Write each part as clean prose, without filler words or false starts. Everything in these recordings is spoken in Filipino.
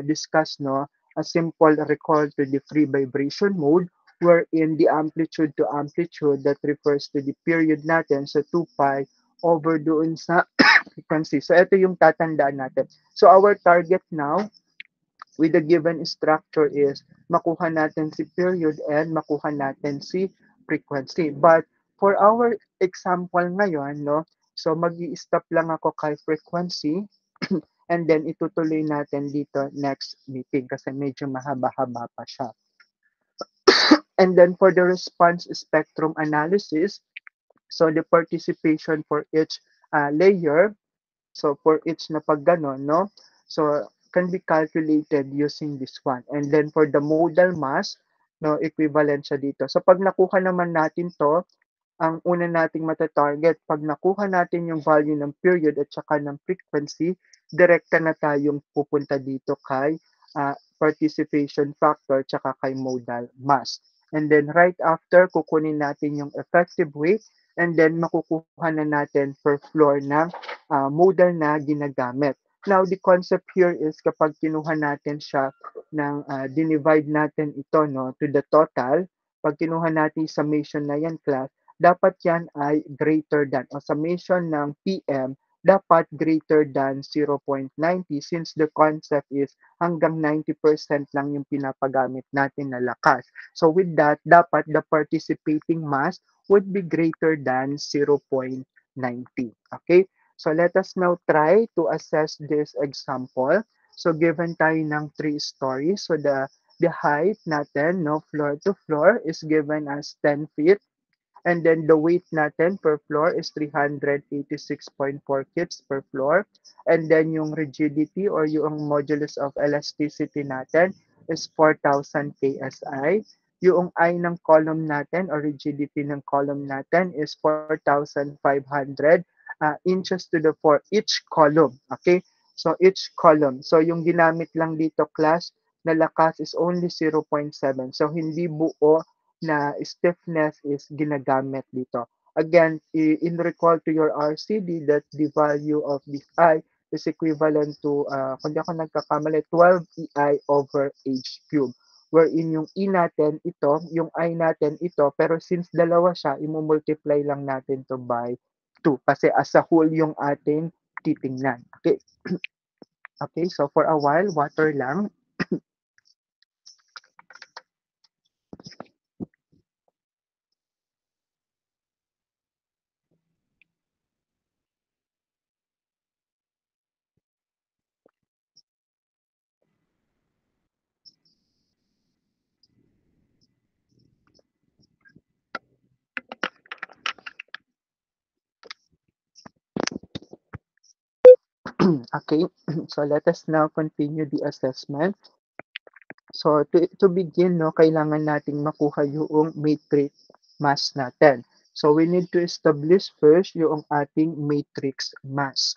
discuss a simple recall to the free vibration mode wherein the amplitude to amplitude that refers to the period natin sa 2 pi over doon sa frequency. So ito yung tatandaan natin. So our target now with the given structure is makuha natin si period and makuha natin si frequency. But for our example ngayon, so mag-i-stop lang ako kay frequency and then itutuloy natin dito next meeting kasi medyo mahaba-haba pa siya. And then for the response spectrum analysis, so the participation for each layer, so for each na pag ganon, so can be calculated using this one. And then for the modal mass, equivalent siya dito. So pag nakuha naman natin to, ang una nating mata-target, pag nakuha natin yung value ng period at saka ng frequency, direkta na tayong pupunta dito kay participation factor tsaka kay modal mass. And then right after, kukunin natin yung effective weight and then makukuha na natin per floor ng modal na ginagamit. Now, the concept here is kapag kinuha natin siya ng dinivide natin ito to the total, pag kinuha natin yung summation na yan class, dapat yan ay greater than o summation ng PM dapat greater than 0.90 since the concept is hanggang 90% lang yung pinapagamit natin na lakas. So with that, dapat the participating mass would be greater than 0.90. Okay? So let us now try to assess this example. So given tayo ng 3 stories, so the height natin, floor to floor is given as 10 feet. And then the weight natin per floor is 386.4 kips per floor. And then yung rigidity or yung modulus of elasticity natin is 4,000 psi. Yung I ng column natin or rigidity ng column natin is 4,500 inches to the 4 each column. Okay? So each column. So yung ginamit lang dito class na lakas is only 0.7. So hindi buo na stiffness is ginagamit dito. Again, in recall to your RCD that the value of this I is equivalent to, kung di ako nagkakamali, 12 EI over H cube. Wherein yung E natin ito, yung I natin ito, pero since dalawa siya, imumultiply lang natin to by 2 kasi as a whole yung ating titingnan. Okay, okay, so for a while, water lang. Okay, so let us now continue the assessment. So to begin, kailangan nating makuha yung matrix mass natin. So we need to establish first yung ating matrix mass.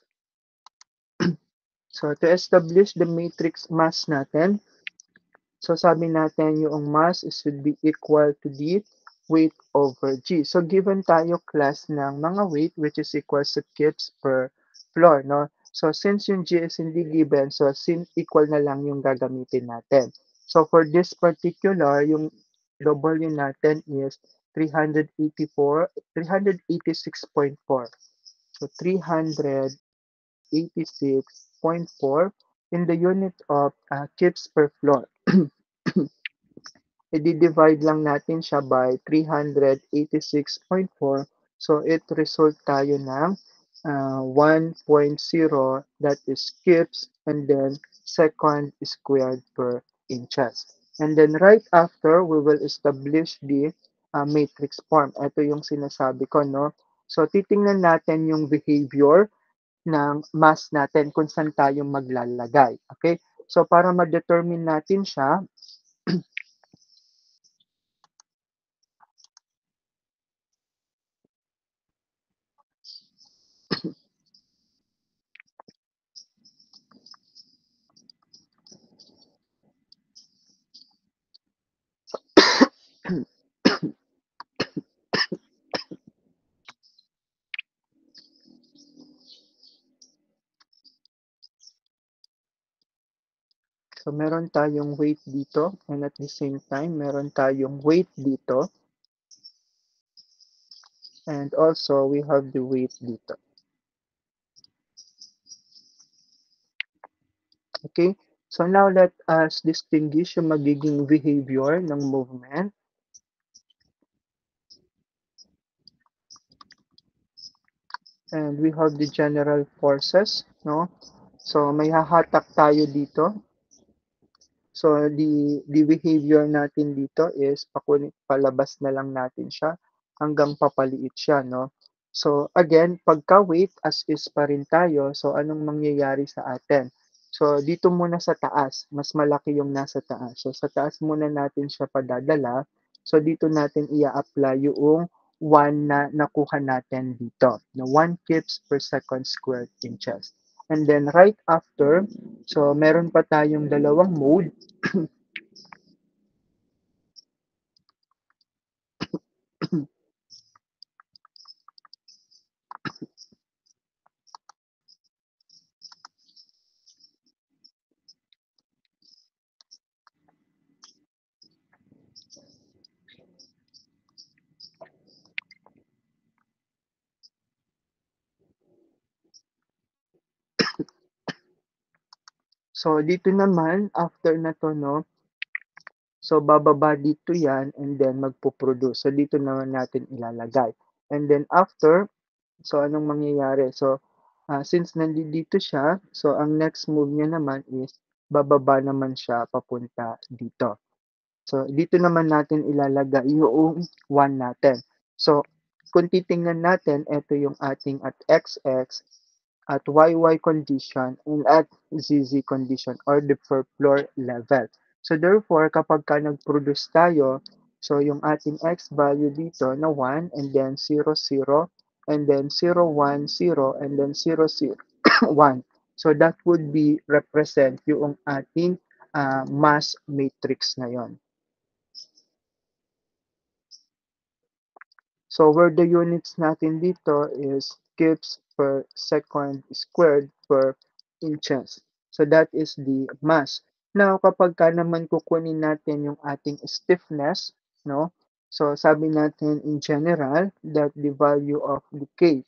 So to establish the matrix mass natin, so sabi natin yung mass should be equal to the weight over G. So given tayo class ng mga weight which is equal to kips per floor, no? So since yung G is hindi given, so sin equal na lang yung gagamitin natin. So for this particular, yung W natin is 384, 386.4. So 386.4 in the unit of kips per floor. I-divide lang natin siya by 386.4. So, it result tayo ng 1.0 that is kips and then second squared per inches. And then right after, we will establish the matrix form. Ito yung sinasabi ko, no? So, titingnan natin yung behavior ng mass natin kung saan tayo maglalagay. Okay? So, para ma-determine natin siya, So, meron tayong weight dito and at the same time, meron tayong weight dito and also we have the weight dito. Okay? So, now let us distinguish yung magiging behavior ng movement. And we have the general forces, no? So, may hahatak tayo dito. So, the behavior natin dito is palabas na lang natin siya hanggang papaliit siya, no? So, again, pagka-weight, as is pa rin tayo. So, anong mangyayari sa atin? So, dito muna sa taas, mas malaki yung nasa taas. So, sa taas muna natin siya padadala. So, dito natin i-apply yung 1 na nakuha natin dito, na 1 kips per second squared inches. And then, right after, so, meron pa tayong dalawang mode. So, dito naman, after na to, no, so bababa dito yan and then magpo-produce. So, dito naman natin ilalagay. And then after, so anong mangyayari? So, since nandito siya, so ang next move niya naman is bababa naman siya papunta dito. So, dito naman natin ilalagay yung 1 natin. So, kung titingnan natin, ito yung ating at XX, at YY condition, and at ZZ condition or the per floor level. So therefore, kapag ka nag-produce tayo, so yung ating X value dito na 1 and then 0, 0, and then 0, 1, 0, and then 0, 0, 1. So that would be represent yung ating mass matrix na yon. So where the units natin dito is kips per second squared per inches. So that is the mass. Now, kapag ka naman kukunin natin yung ating stiffness, no? So sabi natin in general that the value of the K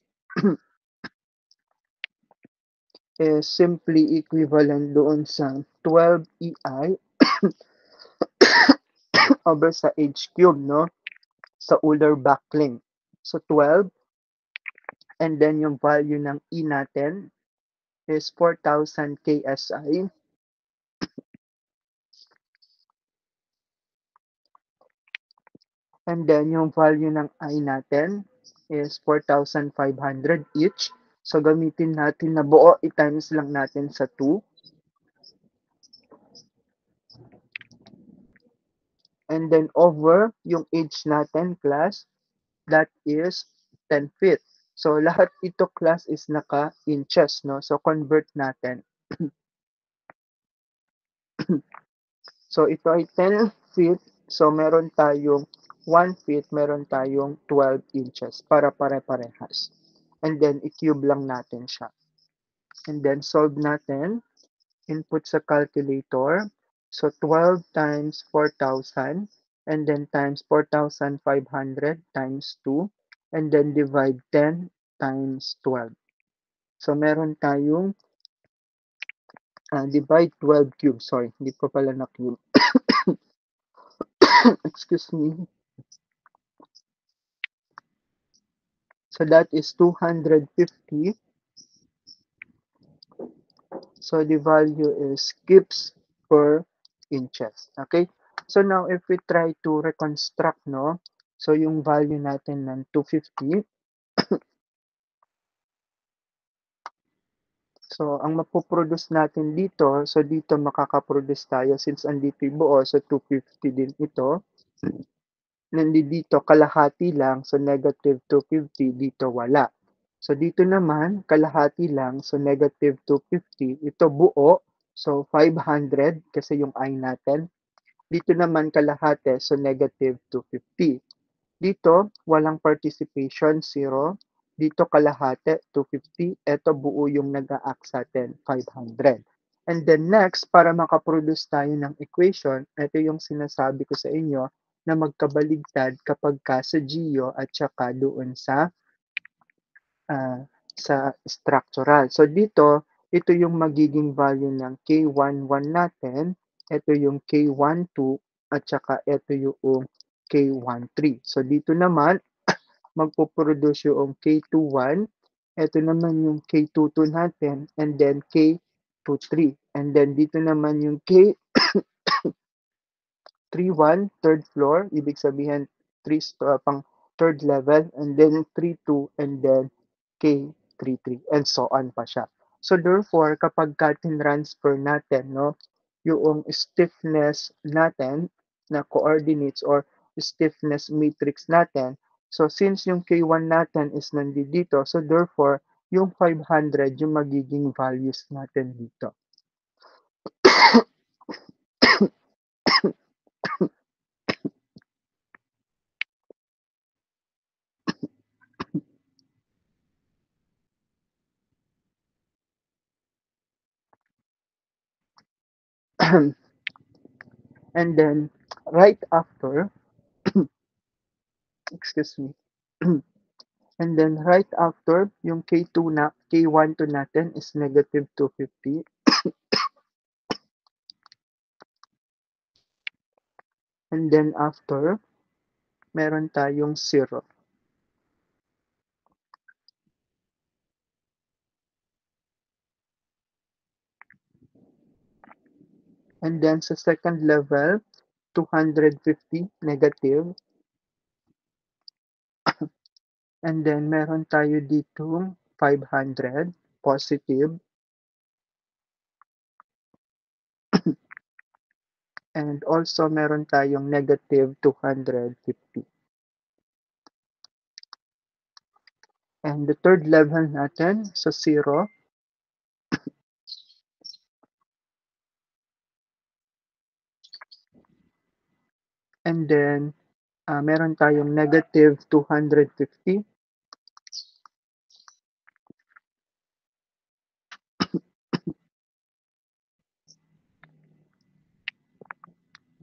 is simply equivalent doon sa 12 EI over sa H cube, no? Sa Euler backling. So 12 and then yung value ng E natin is 4,000 KSI. And then, yung value ng I natin is 4,500 each. So, gamitin natin na buo, i-times lang natin sa 2. And then, over yung age natin, class, that is 10 feet. So, lahat ito, class, is naka-inches, no? So, convert natin. So, ito ay 10 feet. So, meron tayong 1 feet, meron tayong 12 inches para pare-parehas. And then, i-cube lang natin siya. And then, solve natin. Input sa calculator. So, 12 times 4,000. And then, times 4,500 times 2. And then, divide 10 times 12. So, meron tayong divide 12 cube. Sorry, hindi ko pala na cube. Excuse me. So that is 250. So the value is kips per inches. Okay? So now if we try to reconstruct, no? So yung value natin ng 250. So ang mapoproduce natin dito, so dito makakaproduce tayo since andito yung buo, so 250 din ito. Nandito kalahati lang, so negative 250, dito wala. So dito naman, kalahati lang, so negative 250. Ito buo, so 500 kasi yung I natin. Dito naman kalahati, so negative 250. Dito, walang participation, 0. Dito kalahati, 250. Ito buo yung nag-a-act sa atin, 500. And then next, para makaproduce tayo ng equation, ito yung sinasabi ko sa inyo na magkabaligtad kapag ka sa geo at saka doon ah, sa structural. So dito, ito yung magiging value ng K11 natin, ito yung K12, at saka ito yung K13. So dito naman, magpo-produce yung K21, ito naman yung K22 natin, and then K23. And then dito naman yung K31, third floor, ibig sabihin 3 pang third level, and then 32, and then K33, and so on pa siya. So therefore, kapag ka transfer natin, no, yung stiffness natin na coordinates or stiffness matrix natin, so since yung K1 natin is nandito, so therefore, yung 500 yung magiging values natin dito. And then, right after, excuse me, and then right after, yung K2 na, K12 natin is negative 250. And then after, meron tayong 0. And then sa second level, 250 negative. And then meron tayo ditong 500 positive. And also meron tayong negative 250. And the third level natin sa 0, and then meron tayong negative 250.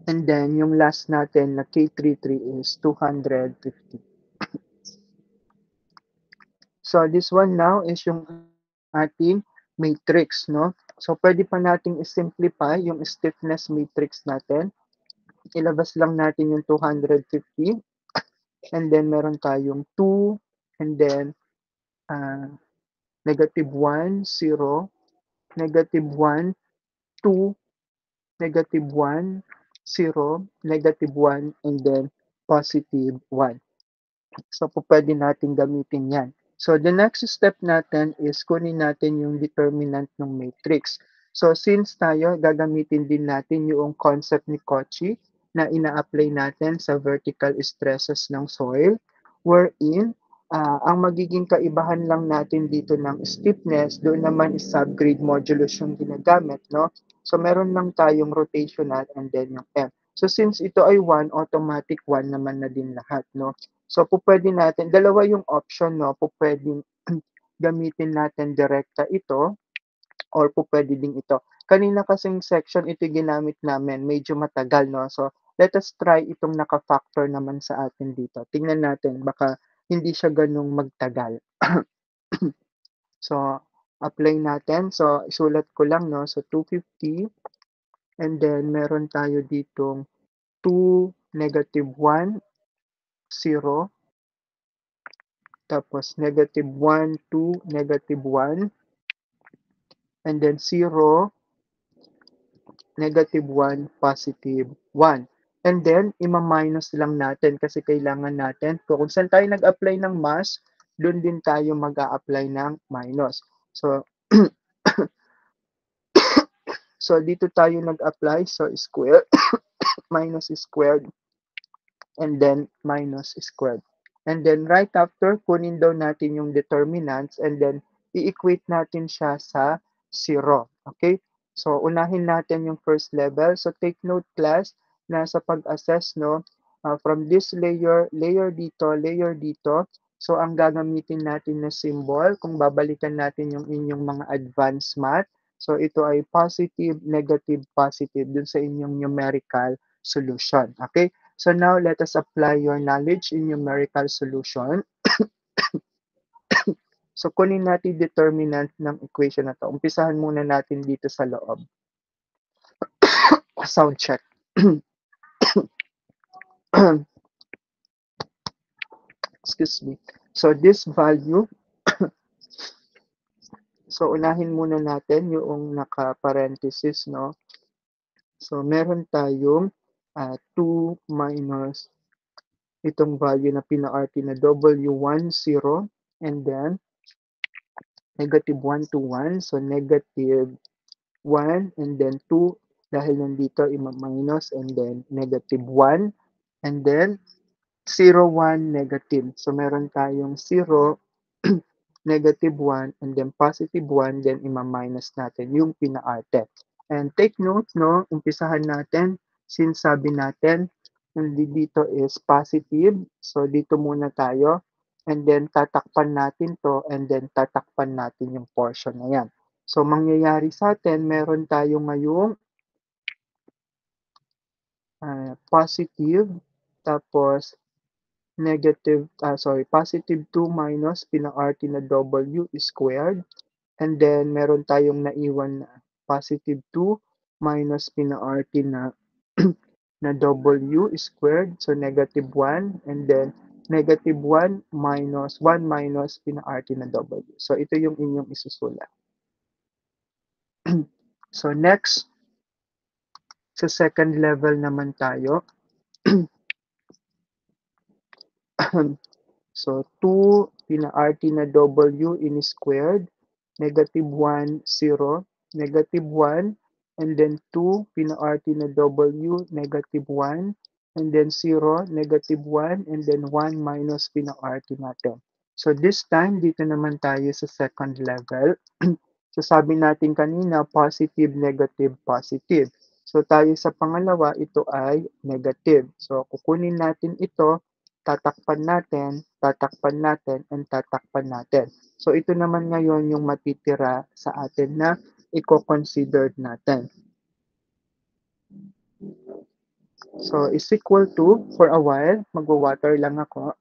And then yung last natin na K33 is 250. So this one now is yung ating matrix, no? So pwede pa nating i-simplify yung stiffness matrix natin. Ilabas lang natin yung 250, and then meron tayong 2, and then uh, negative 1, 0, negative 1, 2, negative 1, 0, negative 1, and then positive 1. So, pwede natin gamitin yan. So, the next step natin is kunin natin yung determinant ng matrix. So, since tayo, gagamitin din natin yung concept ni Cauchy na ina-apply natin sa vertical stresses ng soil, wherein ang magiging kaibahan lang natin dito ng stiffness, doon naman is subgrade modulus yung ginagamit, no? So, meron lang tayong rotational and then yung M. So, since ito ay 1, automatic 1 naman na din lahat, no? So, pwede natin, dalawa yung option, no? Pwedeng gamitin natin direkta ito or pwede din ito. Kanina kasing section, ito ginamit namin, medyo matagal, no? So, let us try itong naka-factor naman sa atin dito. Tingnan natin, baka hindi siya ganung magtagal. So, apply natin. So, isulat ko lang, no? So, 250, and then meron tayo ditong 2, negative 1, 0, tapos negative 1, 2, negative 1, and then 0, negative 1, positive 1. And then, ima-minus lang natin kasi kailangan natin, kung saan tayo nag-apply ng mass, doon din tayo mag-a-apply ng minus. So, so dito tayo nag-apply, so square, minus squared, and then minus squared. And then right after, kunin daw natin yung determinants and then i-equate natin siya sa 0. Okay? So, unahin natin yung first level. So, take note class na sa pag-assess, no, from this layer, layer dito. So, ang gagamitin natin na symbol, kung babalikan natin yung inyong mga advanced math, So ito ay positive, negative, positive dun sa inyong numerical solution. Okay? So now let us apply your knowledge in numerical solution. So kunin natin determinant ng equation na to. Umpisahan muna natin dito sa loob. Sound check. Excuse me. So this value, so unahin muna natin yung naka-parenthesis, no? So meron tayong 2 minus itong value na pina-RT na W10 and then negative 1 to 1. So negative 1 and then 2 dahil nandito ima-minus and then negative 1 and then 0, 1, negative. So meron tayong 0, negative 1, and then positive 1, then ima-minus natin yung pina-arte. And take note, no, umpisahan natin, since sabi natin, yung dito is positive, so dito muna tayo, and then tatakpan natin to, and then tatakpan natin yung portion na yan. So mangyayari sa atin, meron tayo ngayong positive, tapos positive 2 minus pina-RT na W squared. And then, meron tayong naiwan na positive 2 minus pina-RT na, na W squared. So, negative 1. And then, negative 1 minus 1 minus pina-RT na W. So, ito yung inyong isusulat. So, next, sa second level naman tayo. So, 2 pina-RT na W in squared, negative 1, 0, negative 1, and then 2 pina-RT na W, negative 1, and then 0, negative 1, and then 1 minus pina-RT natin. So, this time, dito naman tayo sa second level. So, sabi natin kanina, positive, negative, positive. So, tayo sa pangalawa, ito ay negative. So, kukunin natin ito, tatakpan natin, and tatakpan natin. So, ito naman ngayon yung matitira sa atin na i-consider natin. So, is equal to, for a while, mag-water lang ako.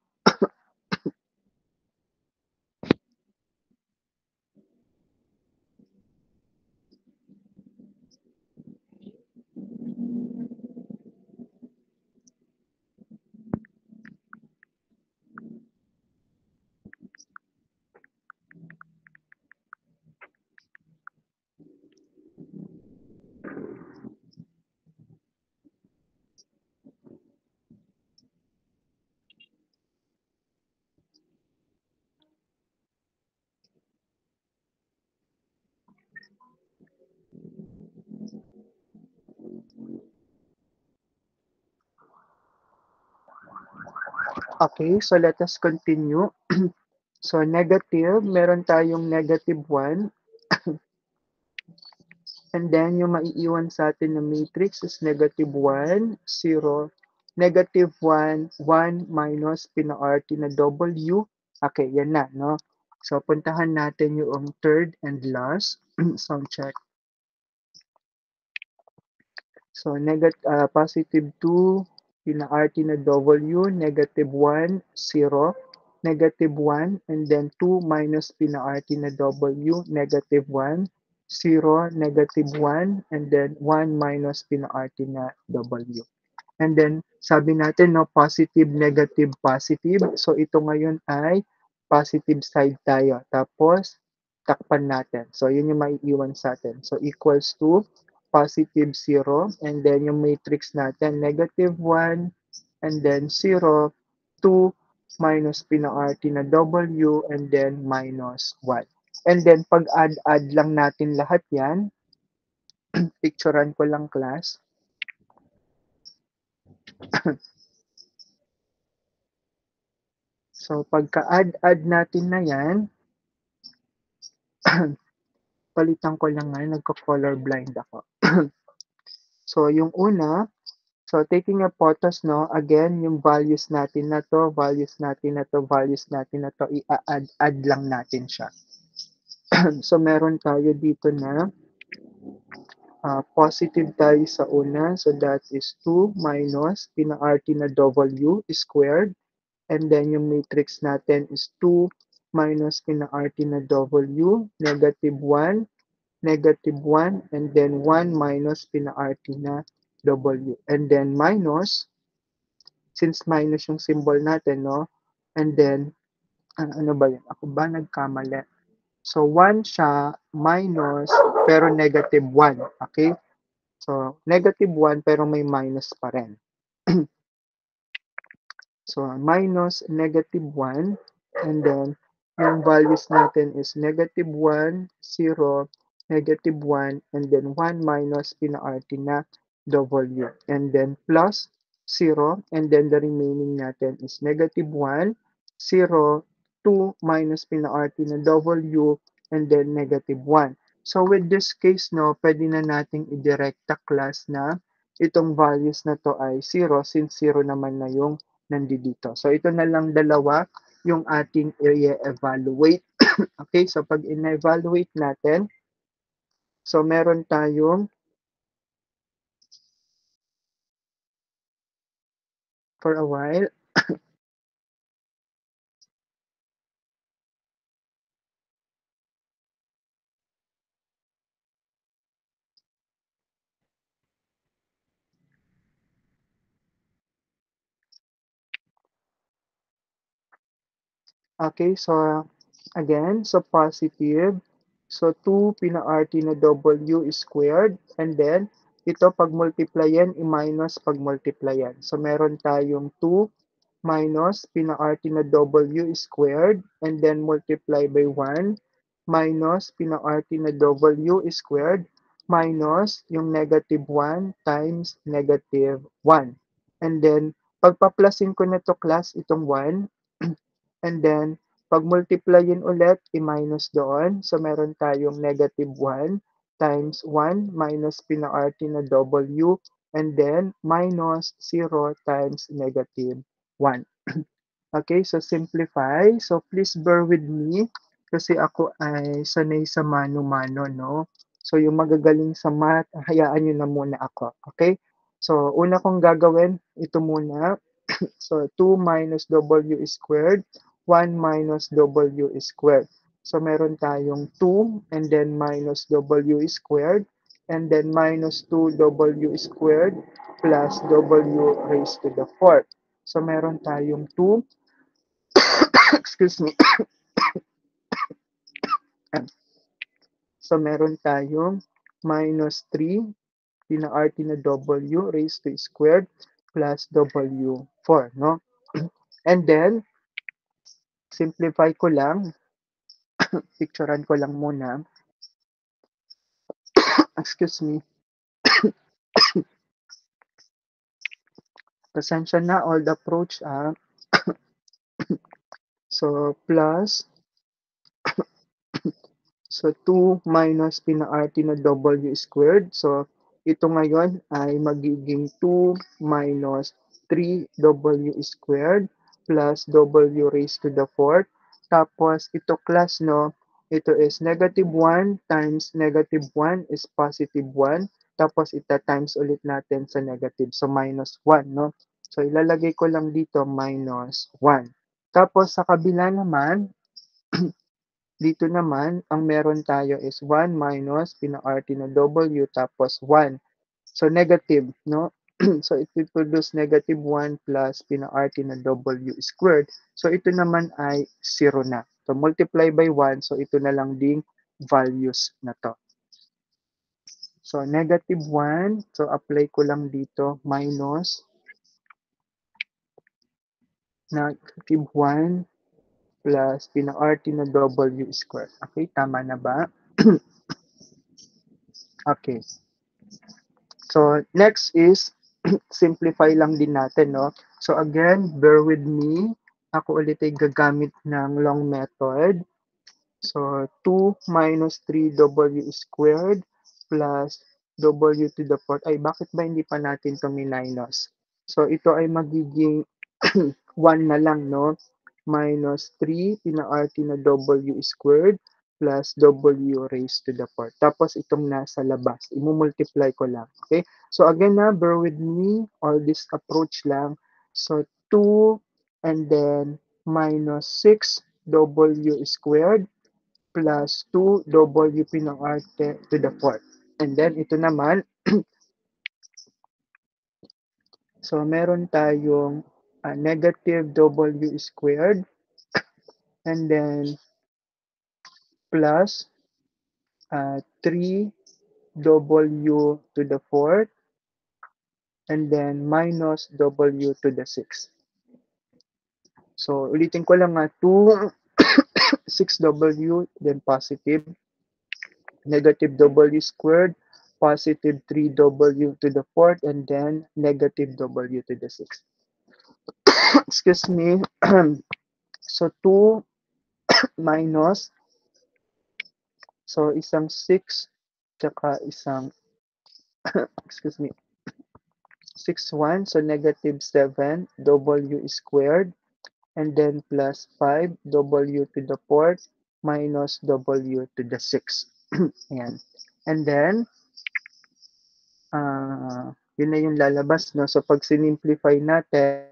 Okay, so let us continue. So, negative, meron tayong negative 1. And then, yung maiiwan sa atin na matrix is negative 1, 0, negative 1, 1 minus pina-RT na W. Okay, yan na, no? So, puntahan natin yung third and last. Sound check. So, positive 2, pina-RT na W, negative 1, 0, negative 1, and then 2 minus pina-RT na W, negative 1, 0, negative 1, and then 1 minus pina-RT na W. And then, sabi natin, no, positive, negative, positive. So, ito ngayon ay positive side tayo. Tapos, takpan natin. So, yun yung maiiwan sa atin. So, equals to positive 0. And then, yung matrix natin, negative 1, and then 0, 2, minus pina-RT na W, and then minus 1. And then, pag add-add lang natin lahat yan, picturean ko lang class. So, pagka-add natin na yan, palitan ko lang nga, nagko-color blind ako. So, yung una, so taking a photos, no, again, yung values natin na to, values natin na to, values natin na to, i-add lang natin siya. So, meron tayo dito na Positive tayo sa una. So that is 2 minus pina-RT na W squared. And then yung matrix natin is 2 minus pina-RT na W, negative 1, negative 1, and then 1 minus pina-RT na W. And then minus, since minus yung symbol natin, no? And then, ano ba yun? Ako ba nagkamali? So, 1 siya minus, pero negative 1. Okay? So, negative 1 pero may minus pa rin. So, minus negative 1 and then yung values natin is negative 1, 0, negative 1, and then 1 minus pina-RT na W. And then plus 0, and then the remaining natin is negative 1, 0, 2 minus pina-RT na W, and then negative 1. So with this case, no, pwede na nating i-directa class na itong values na to ay 0 since 0 naman na yung nandito. So, ito na lang dalawa yung ating i-evaluate. Okay, so pag in-evaluate natin, so meron tayong for a while, okay, so again, so positive, so 2 pina-RT na W squared, and then ito pag multiplyan, i-minus pag multiplyan. So meron tayong 2 minus pina-RT na W squared and then multiply by 1 minus pina-RT na W squared minus yung negative 1 times negative 1. And then, pagpaplasin ko na to class itong 1 and then pag multiplyin ulit, i-minus doon. So, meron tayong negative 1 times 1 minus pina-RT na W and then minus 0 times negative 1. Okay, so simplify. So please bear with me kasi ako ay sanay sa mano-mano, no? So yung magagaling sa math, hayaan nyo na muna ako. Okay? So una kong gagawin, ito muna. So 2 minus W squared, 1 minus W squared. So meron tayong 2 and then minus W squared and then minus 2W squared plus W raised to the fourth. So meron tayong 2 excuse me. So, meron tayong minus 3 pina-RT na W raised to squared plus W4, no? And then, simplify ko lang, picturean ko lang muna. Excuse me. Pasensya na, old approach, ah. So, plus, so 2 minus pina-RT na W squared. So, ito ngayon ay magiging 2 minus 3W squared plus W raised to the fourth. Tapos, ito class, no? Ito is negative 1 times negative 1 is positive 1. Tapos, ita times ulit natin sa negative. So, minus 1, no? So, ilalagay ko lang dito minus 1. Tapos, sa kabila naman, dito naman, ang meron tayo is 1 minus pina-RT na W tapos 1. So, negative, no? So, it will produce negative 1 plus pina-RT na W squared. So, ito naman ay 0 na. So, multiply by 1. So, ito na lang ding values na to. So, negative 1. So, apply ko lang dito minus negative 1 plus pina-RT na W squared. Okay, tama na ba? Okay. So, next is simplify lang din natin, no? So, again, bear with me. Ako ulit ay gagamit ng long method. So, 2 minus 3W squared plus W to the fourth. Ay, bakit ba hindi pa natin ito minus? So, ito ay magiging 1 na lang, no? Minus 3 pina-RT na W squared plus W raised to the fourth. Tapos itong nasa labas, imumultiply ko lang. Okay? So again na, bear with me, all this approach lang. So 2 and then minus 6W squared plus 2W pinang-arte to the fourth. And then ito naman, so meron tayong negative W squared and then plus 3W to the fourth and then minus W to the sixth. So ulitin ko lang 2, 6W, then positive, negative W squared, positive 3W to the fourth, and then negative W to the sixth. Excuse me. So 2 minus, so isang 6, tsaka isang, excuse me, 6, 1, so negative 7, W squared, and then plus 5, W to the fourth, minus W to the sixth. Ayan. And then, yun na yung lalabas, no? So, pag sinimplify natin,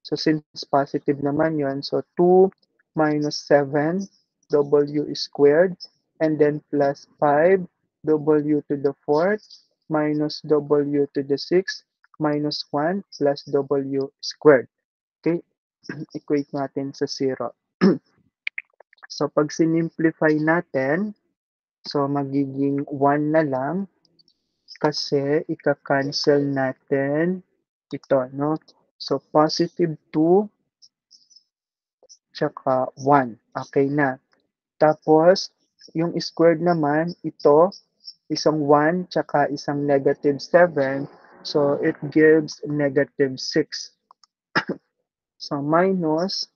so since positive naman yun, so 2 minus 7 W squared, and then plus 5 W to the fourth, minus W to the sixth, minus 1 plus W squared. Okay? Equate natin sa 0. So, pag sinimplify natin, so magiging 1 na lang kasi ika-cancel natin ito, no? So, positive 2 tsaka 1. Okay na. Tapos, yung squared naman, ito, isang 1 tsaka isang negative 7. So, it gives negative 6. So, minus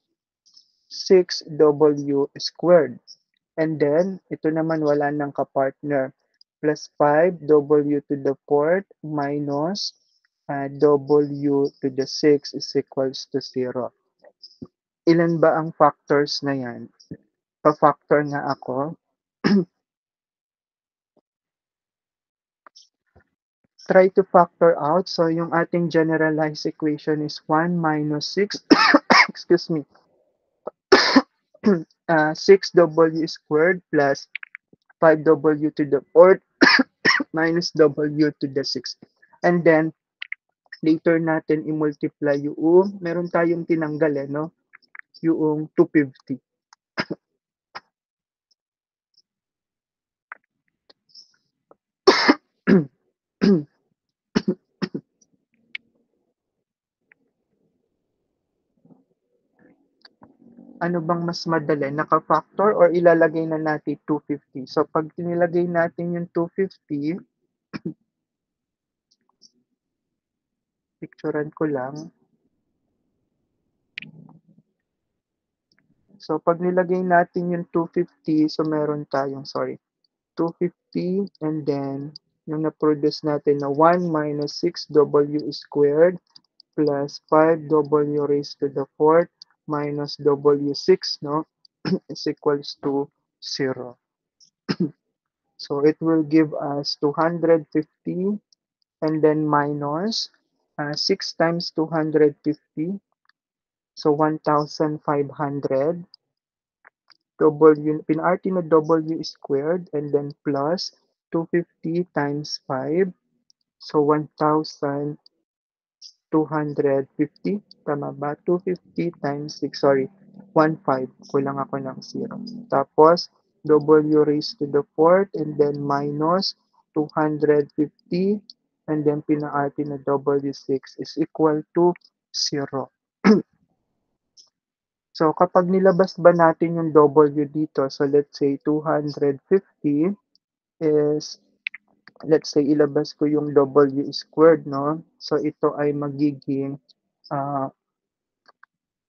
6W squared. And then, ito naman wala nang kapartner. Plus 5W to the fourth minus W to the 6 is equals to 0. Ilan ba ang factors na yan? Pa-factor nga ako. Try to factor out. So, yung ating generalized equation is 1 minus 6, excuse me, 6W squared plus 5W to the fourth minus W to the 6. And then, later natin i-multiply yung, meron tayong tinanggal no? Yung 250. Ano bang mas madali, naka-factor or ilalagay na natin 250? So, pag nilagay natin yung 250, picturean ko lang. So, pag nilagay natin yung 250, so meron tayong, 250 and then yung na-produce natin na 1 minus 6W squared plus 5W raised to the fourth minus W6, no, is equals to 0. So, it will give us 250 and then minus 6 times 250, so 1,500. W, pin-RT na W squared and then plus 250 times 5. So, 1,250. Tama ba? 250 times 6. Sorry. 1,500. Kulang ako ng 0. Tapos, W raised to the fourth and then minus 250 and then pina-RT na W6 is equal to 0. So, kapag nilabas ba natin yung W dito, so let's say 250 is, let's say ilabas ko yung W squared, no? So, ito ay magiging, uh,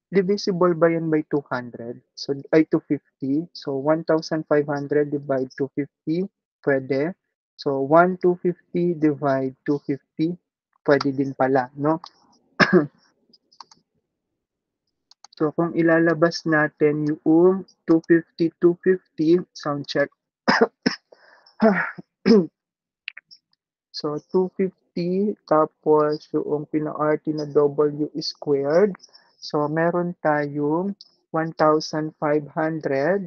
divisible ba yan by 200? So, ay 250. So, 1,500 divide 250, pwede. So, 1,250 divide 250, pwede din pala, no? So kung ilalabas natin yung 250, 250, sound check. So 250 tapos yung pina-RT na W squared. So meron tayong 1,500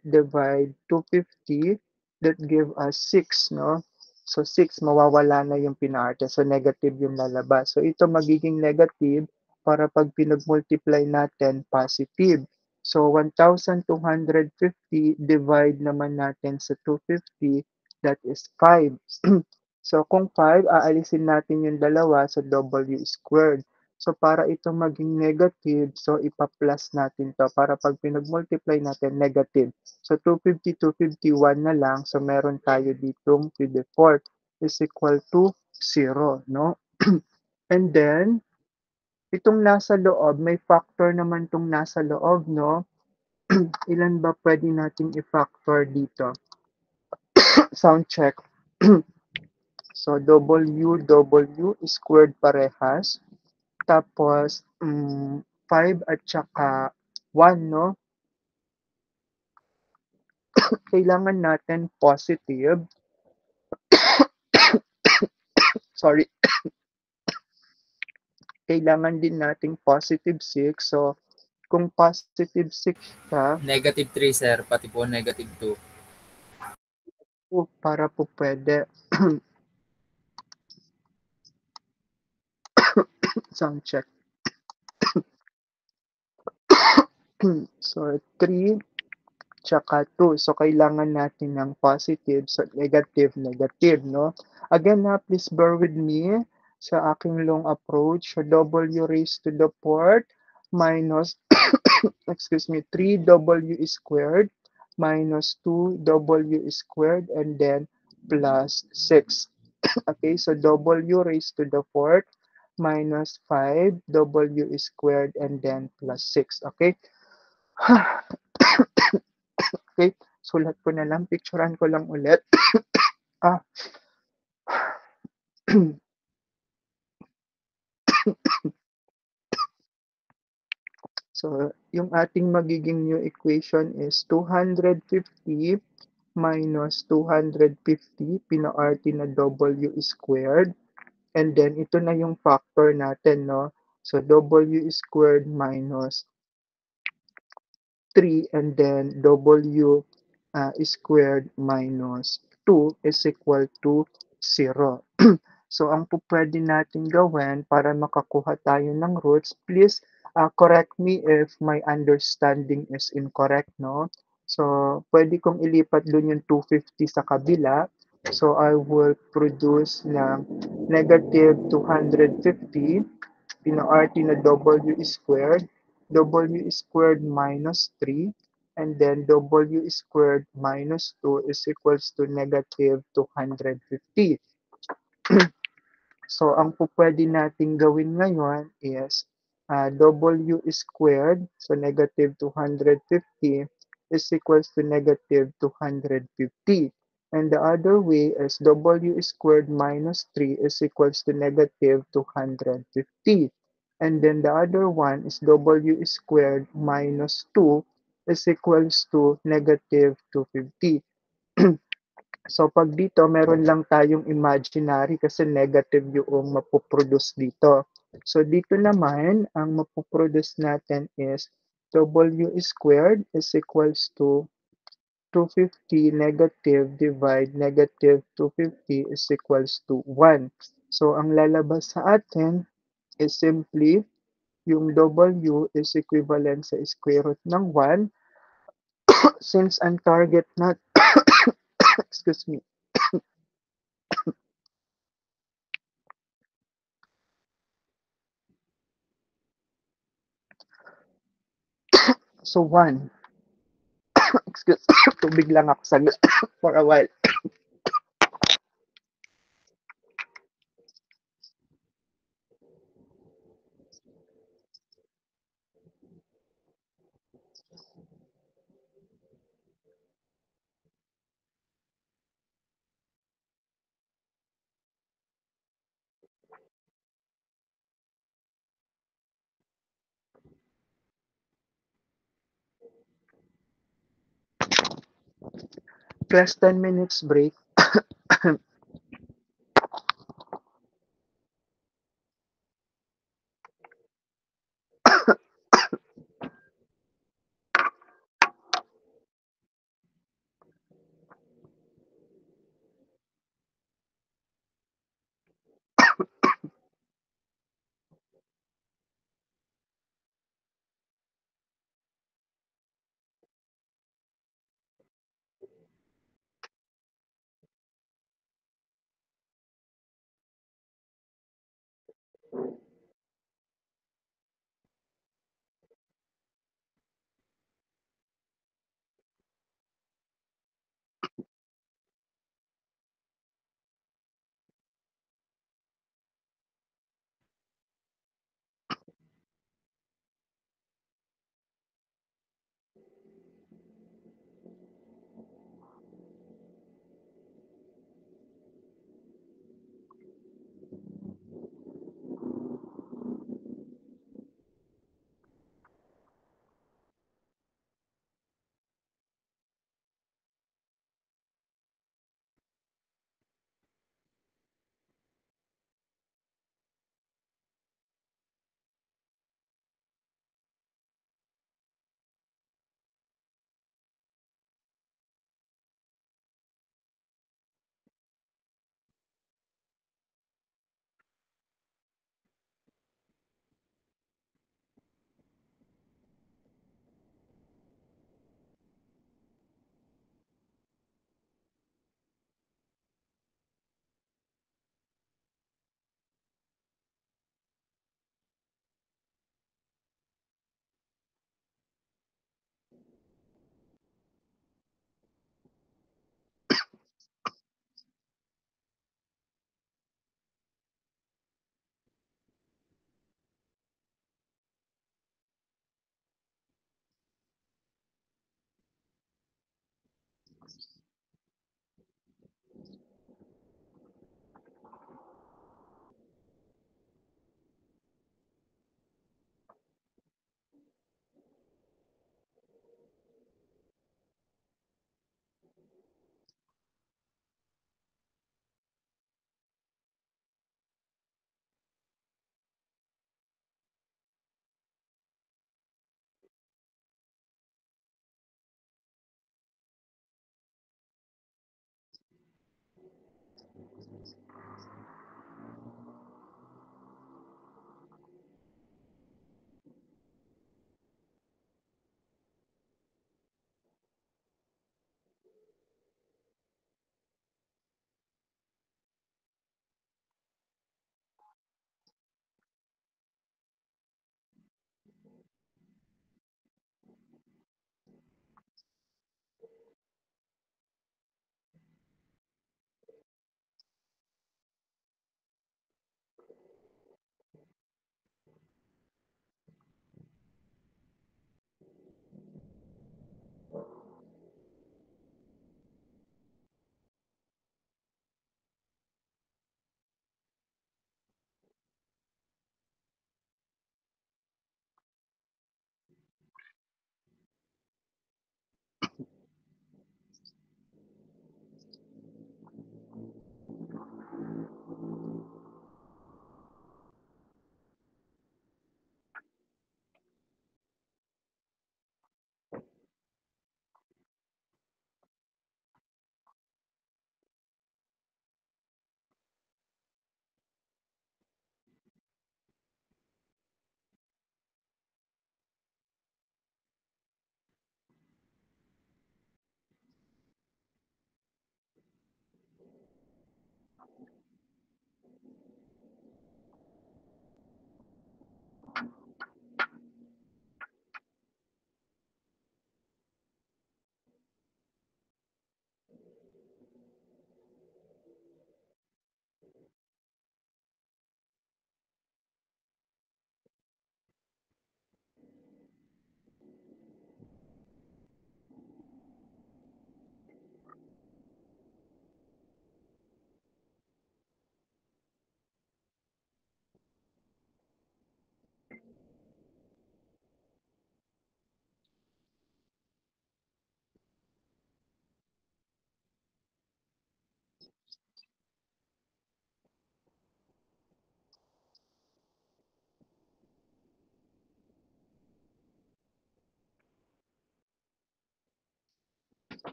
divide 250 that give us 6, no? So 6 mawawala na yung pina-RT. So negative yung lalabas. So ito magiging negative para pag pinag-multiply natin positive. So 1,250 divide naman natin sa 250, that is 5. So, kung 5, aalisin natin yung dalawa sa W squared. So, para ito maging negative, so ipa-plus natin to para pag pinag-multiply natin, negative. So, 250, 251 na lang. So, meron tayo ditong to the fourth is equal to 0, no? And then, itong nasa loob, may factor naman itong nasa loob, no? Ilan ba pwede nating i-factor dito? Sound check. So, W squared parehas. Tapos, 5 at saka 1, no? Kailangan natin positive. Sorry. Kailangan din nating positive 6. So, kung positive 6 siya, Negative 3, sir. Pati po negative 2. para po pwede. Sound check. So, 3 tsaka 2. So, kailangan natin ng positive. So, negative, negative, no? Again, please bear with me sa aking long approach. So, W raised to the fourth minus, excuse me, 3W squared minus 2W squared and then plus 6. Okay, so W raised to the fourth minus 5W squared and then plus 6. Okay? Okay, sulat ko na lang, picturean ko lang ulit. Ah, so, yung ating magiging new equation is 250 minus 250, pina-RT na W squared. And then, ito na yung factor natin, no? So, W squared minus 3 and then W squared minus 2 is equal to 0. So, ang po pwede natin gawin para makakuha tayo ng roots, please correct me if my understanding is incorrect, no? So, pwede kong ilipat dun yung 250 sa kabila. So, I will produce ng negative 250, pina-RT na W squared, W squared minus 3, and then W squared minus 2 is equals to negative 250. So, ang pupwede nating gawin ngayon is W squared, so negative 250 is equals to negative 250. And the other way is W squared minus 3 is equals to negative 250. And then the other one is W squared minus 2 is equals to negative 250. So, pag dito, meron lang tayong imaginary kasi negative yung mapoproduce dito. So, dito naman, ang mapoproduce natin is W squared is equals to 250 negative divide negative 250 is equals to 1. So, ang lalabas sa atin is simply yung W is equivalent sa square root ng 1 since ang target na, excuse me, so 1. Excuse, tubig lang ako saglit for a while. Class 10 minutes break.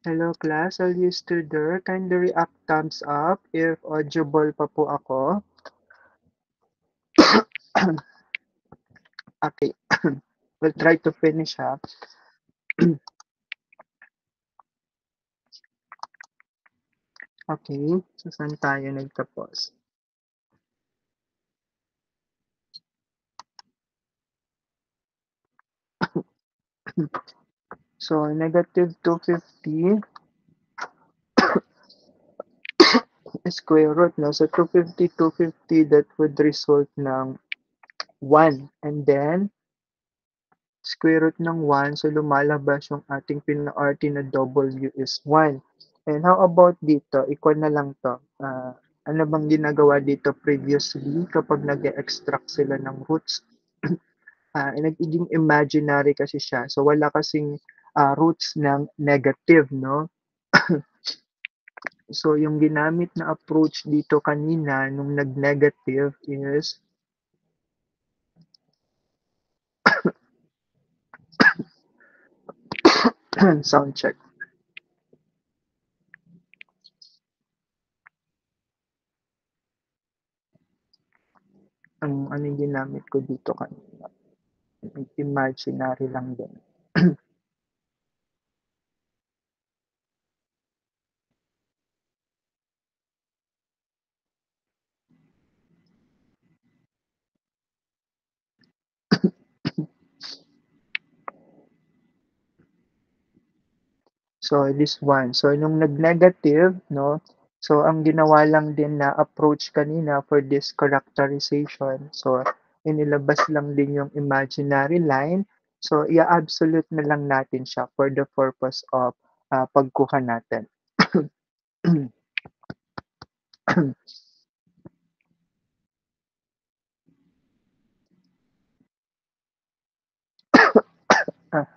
Hello class, are you still there? Kindly react thumbs up if audible pa po ako. Okay, we'll try to finish ha. Okay, so saan tayo nagtapos? So, negative 250 square root, no? So, 250 that would result ng 1. And then, square root ng 1, so lumalabas yung ating pina-RT na W is 1. And how about dito? Equal na lang to. Ano bang ginagawa dito previously kapag nag-extract sila ng roots? Nagiging imaginary kasi siya. So, wala kasing roots ng negative, no? So, yung ginamit na approach dito kanina nung nag-negative is sound check. Ang ano yung ginamit ko dito kanina. Imaginary lang din. So, this one. So, nung nag-negative, no? So, ang ginawa lang din na approach kanina for this characterization. So, inilabas lang din yung imaginary line. So, i-absolute na lang natin siya for the purpose of pagkuha natin. Ah,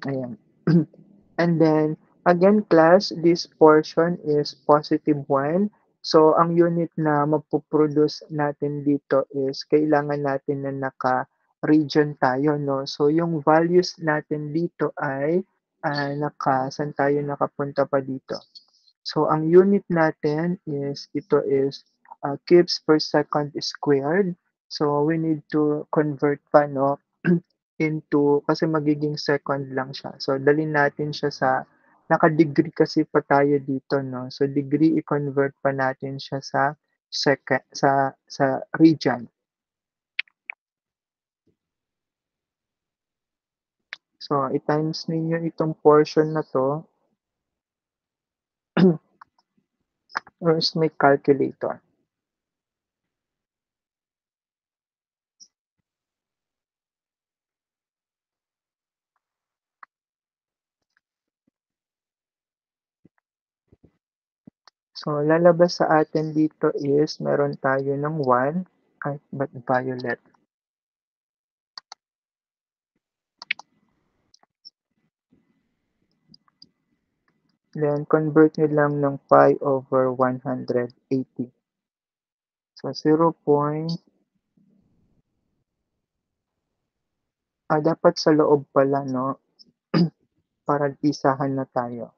Ayan. And then, again, class, this portion is positive 1. So, ang unit na mapoproduce natin dito is kailangan natin na naka-region tayo, no? So, yung values natin dito ay saan tayo nakapunta pa dito? So, ang unit natin is, ito is cubes per second squared. So, we need to convert pa, no? into kasi magiging second lang siya. So, dalhin natin siya sa naka-degree kasi pa tayo dito 'no. So, degree i-convert pa natin siya sa sa region. So, i-times ninyo itong portion na 'to or may calculator. So, lalabas sa atin dito is meron tayo ng 1 ay ba't violet? Then convert nyo lang ng pi over 180. So, dapat sa loob pala 'no, para isahan na tayo.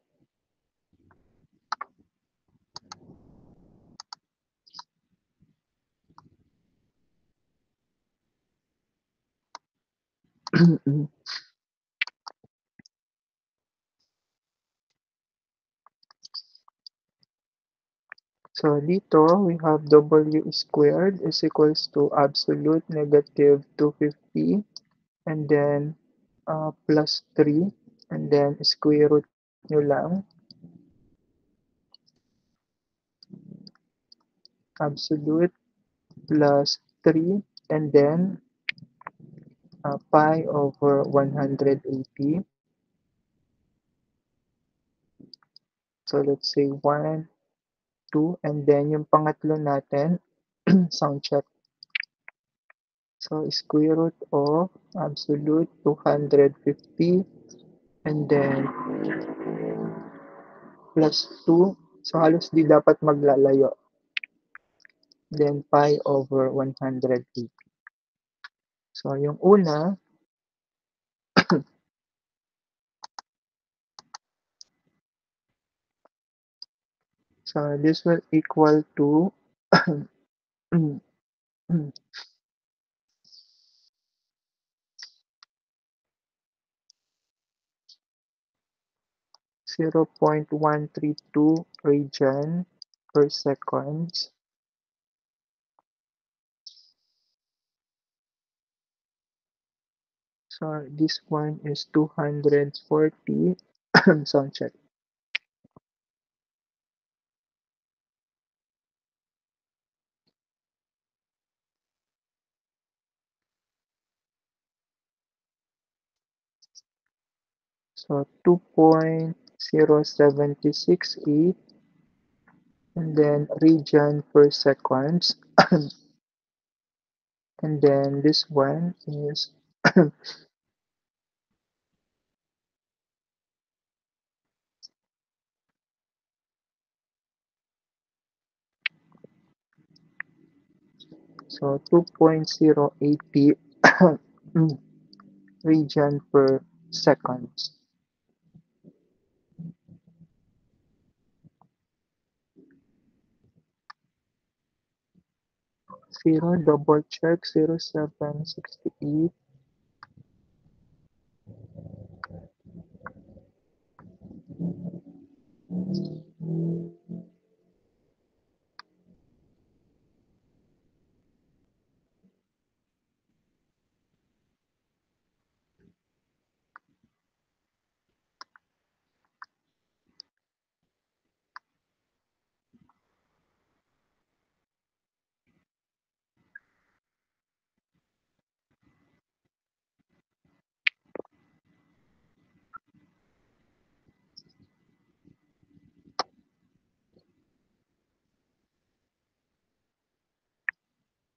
So, dito we have w squared is equals to absolute negative 250 and then plus 3 and then square root nyo lang absolute plus 3 and then pi over 180. So, let's say 1, 2, and then yung pangatlo natin, sound check. So, square root of absolute 250 and then plus 2. So, halos di dapat maglalayo. Then, pi over 180. So, yung una, so this will equal to 0.132 radian per second. So, this one is 240. Sound check. So 2.0768 and then radian per seconds. And then this one is so 2.080 radian per seconds. Zero double check 0768.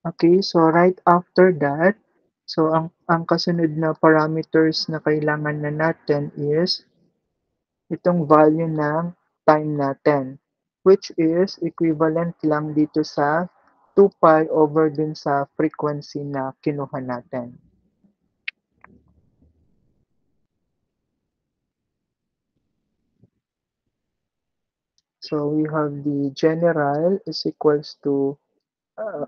Okay, so right after that, so ang kasunod na parameters na kailangan na natin is itong value ng time natin, which is equivalent lang dito sa 2 pi over dun sa frequency na kinuha natin. So we have the general is equals to uh,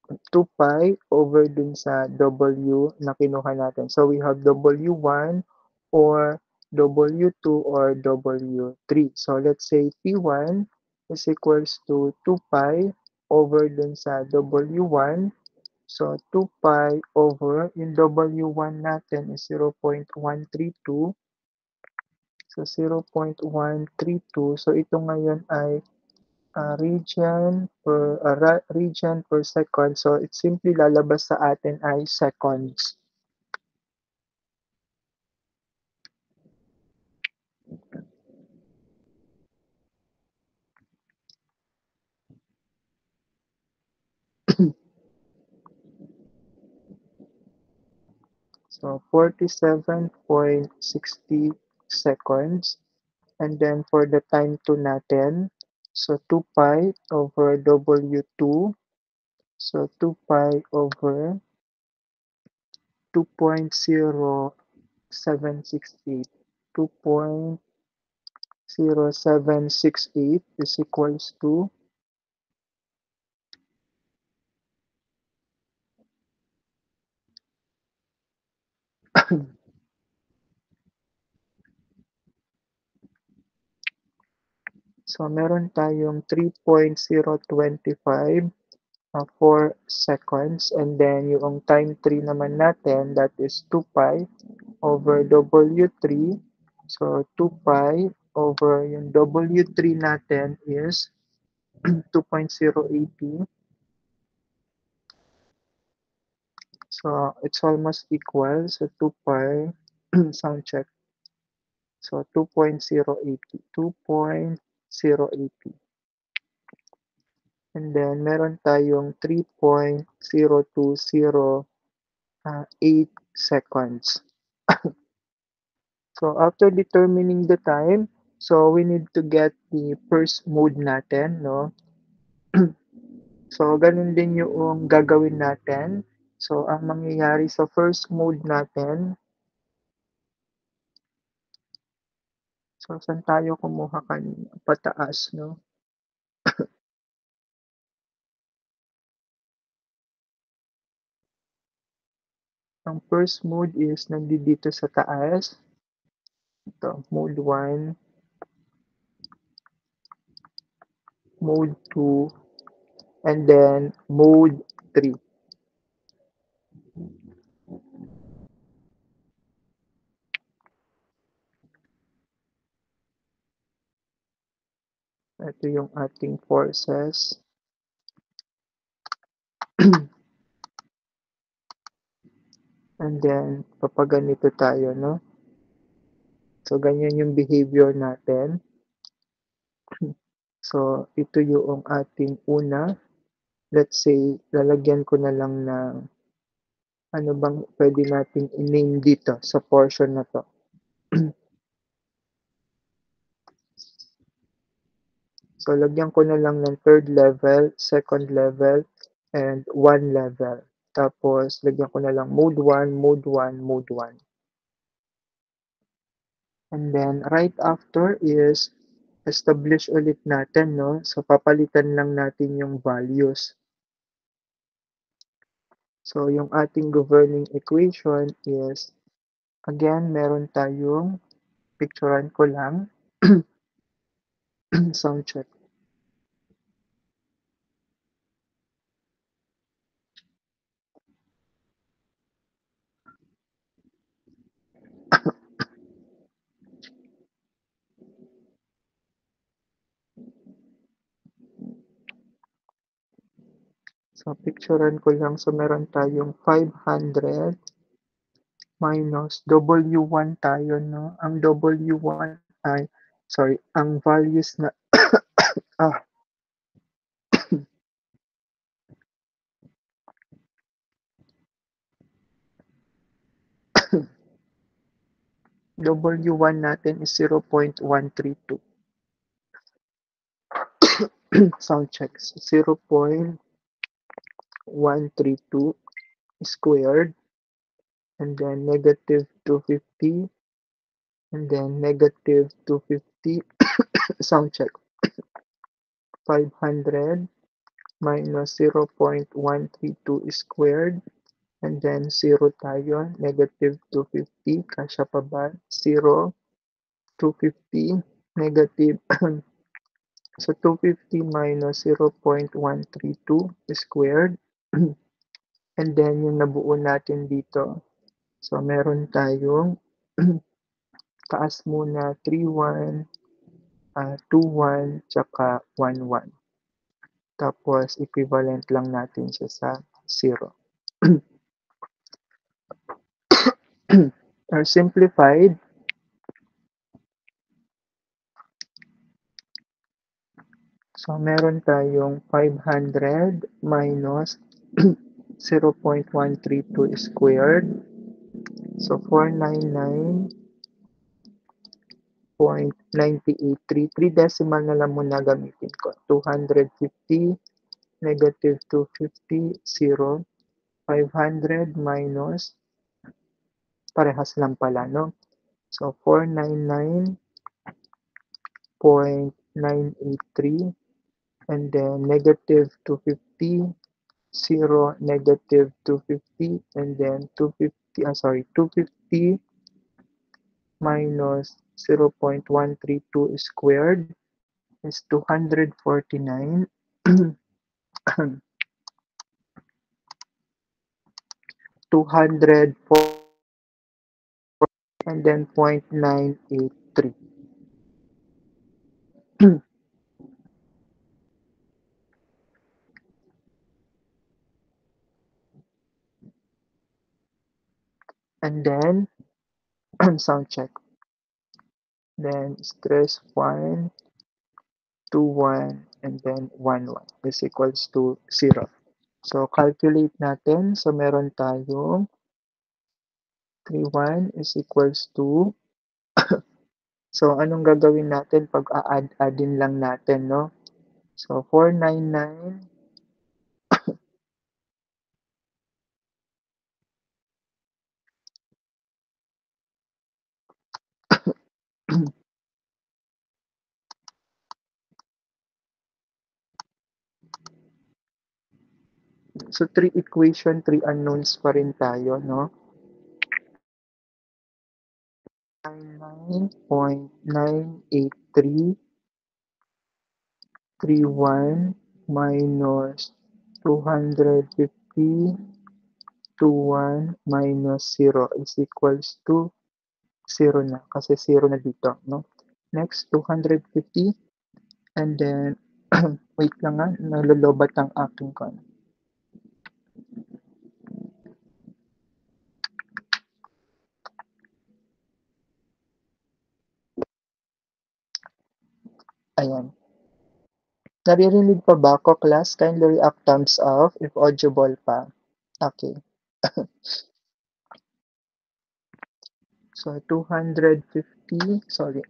2 pi over dun sa W na kinuha natin. So we have W1 or W2 or W3. So let's say P1 is equals to 2 pi over dun sa W1. So 2 pi over yung W1 natin is 0.132. So 0.132. So ito ngayon ay region per second. So it simply lalabas sa atin ay seconds. So 47.60 seconds. And then for the time 2 natin, so 2 pi over W2. So 2 pi over 2.0768. 2.0768 is equals to so meron tayong 3.025 4 seconds, and then yung time 3 naman natin, that is 2 pi over W3. So 2 pi over yung W3 natin is 2.080. So it's almost equal. So 2 pi, sound check. So 2.080. 2.080. And then meron tayong 3.0208 seconds. So after determining the time, so we need to get the first mode natin, no? So ganun din yung gagawin natin. So ang mangyayari sa first mode natin, so saan tayo kumuha kanina? Pataas, no? Ang first mode is nandito sa taas. Ito, mode 1, mode 2, and then mode 3. Ito yung ating forces. And then, papaganito tayo, no? So, ganyan yung behavior natin. So, ito yung ating una. Let's say, lalagyan ko na lang ng ano bang pwede nating i-name dito sa portion na to. So, lagyan ko na lang ng third level, second level, and one level. Tapos, lagyan ko na lang mode 1, mode 1, mode 1. And then, right after is establish ulit natin, no? So, papalitan lang natin yung values. So, yung ating governing equation is, again, meron tayong, picturean ko lang, sound check. So, picturean ko lang. So, meron tayong 500 minus W1 tayo, no? Ang W1 ay, sorry, ang values na, ah, W1 natin is 0.132. Sound check. 0.132 squared, and then negative 250, and then negative 250, sound check. 500 minus 0.132 squared, and then 0 tayo, negative 250, kasya pa ba? 0, 250, negative. So 250 minus 0.132 squared. And then yung nabuo natin dito. So meron tayong taas muna 31, 21, tsaka 11. Tapos equivalent lang natin siya sa 0. Or simplified, so meron tayong 500 minus 0.132 squared. So 499.9833. 3 decimal na lang muna gamitin ko. 250, negative 250, 0. 500 minus, parehas lang pala, no? So 499.983, and then negative 250, 0, negative 250, and then 250, 250 minus 0.132 squared is 249. 204, and then 0.983. And then sound check. Then stress 1, 2, 1, and then 1, 1 is equals to 0. So calculate natin. So meron tayong 3, 1 is equals to, so anong gagawin natin pag a-add-addin lang natin, no? So 499, so 3 equation, 3 unknowns pa rin tayo, no? 99.98331 minus 250 to 1 minus 0 is equals to 0 na kasi 0 na dito, no? Next, 250, and then wait lang nga, nalolobat ang aking con. Ayan. Naririnig pa ba ako, class? Kindly react thumbs up if audible pa. Okay. So 250, sorry.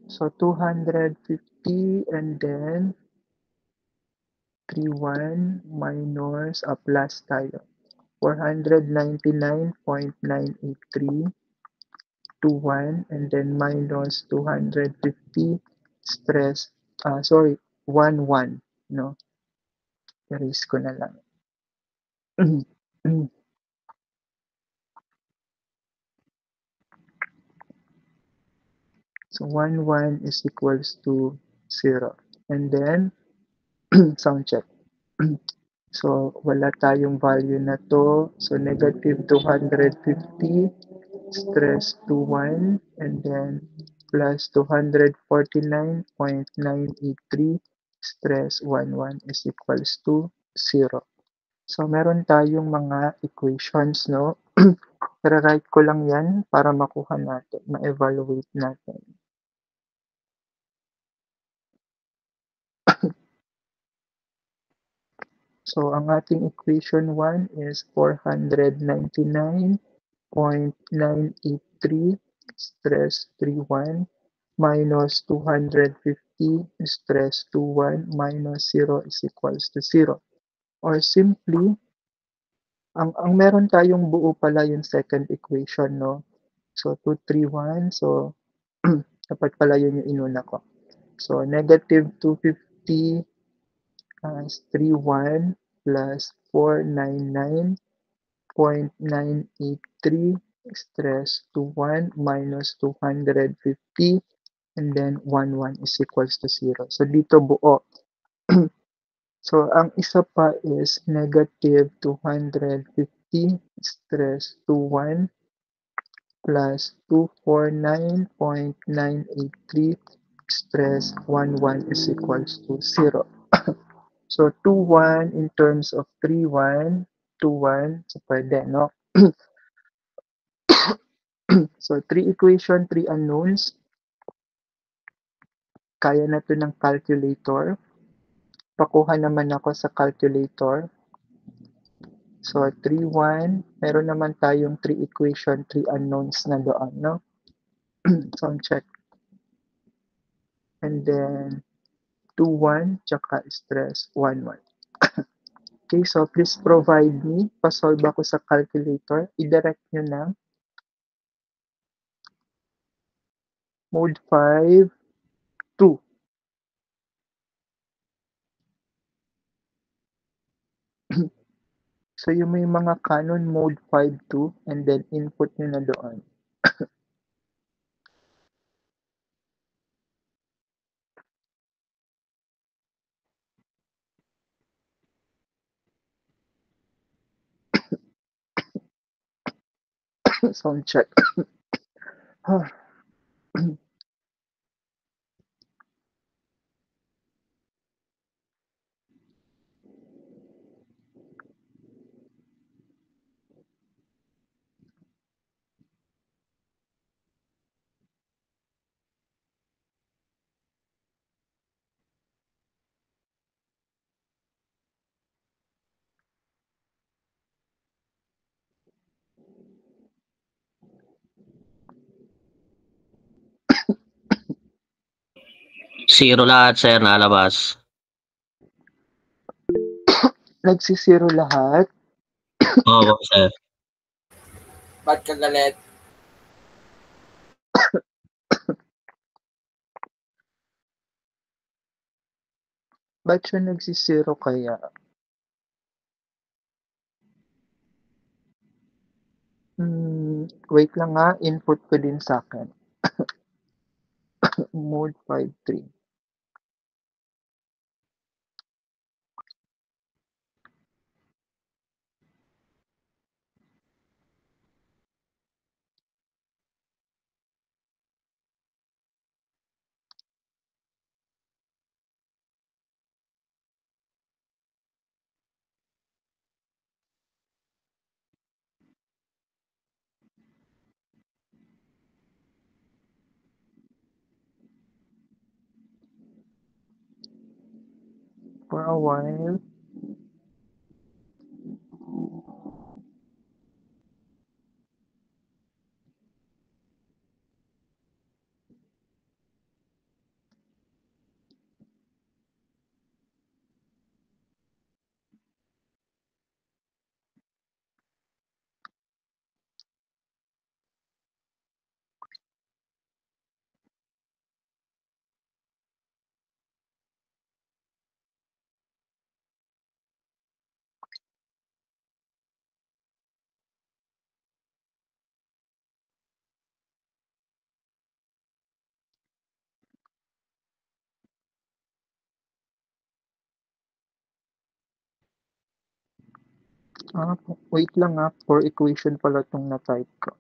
So 250, and then 31 minus plus tayo. 499.983 to 1, and then minus 250 stress, sorry, 1, 1, no? Erase ko na lang. So 1, 1 is equals to 0. And then, sound check. So, wala tayong value na to. So, negative 250 stress to 1, and then plus 249.983 stress 11 is equals to 0. So, meron tayong mga equations, no? Pero-write ko lang yan para makuha natin, ma-evaluate natin. So, ang ating equation 1 is 499.983 stress 31 minus 250 stress 21 minus 0 is equals to 0. Or simply, ang meron tayong buo pala yung second equation, no? So, 231. So, dapat pala yun yung inuna ko. So, negative 250 is 31 plus 499.983 stress to 1 minus 250 and then 11 is equals to 0. So, dito buo. So, ang isa pa is negative 250 stress to 1 plus 249.983 stress 11 is equals to 0. So, 2-1 in terms of 3-1, 2-1, so pwede, no? So, 3 equation, 3 unknowns. Kaya na to ng calculator. Pakuha naman ako sa calculator. So, 3-1, meron naman tayong 3 equation, 3 unknowns na doon, no? So, check. And then, 2-1, tsaka stress, 1-1. Okay, so please provide me. Pasolve ako sa calculator. I-direct nyo na. Mode 5, 2. So, yung may mga Canon mode 5.2 and then input nyo na doon. Sound check. Zero lahat, sir, nalabas. Nagsisiro lahat. Oo, sir. Ba't ka galit? Ba't siya nagsisiro kaya? Wait lang nga. Input ko din sa akin. Mode 5.3. For a while. Wait lang nga. For equation pala itong na-type ko.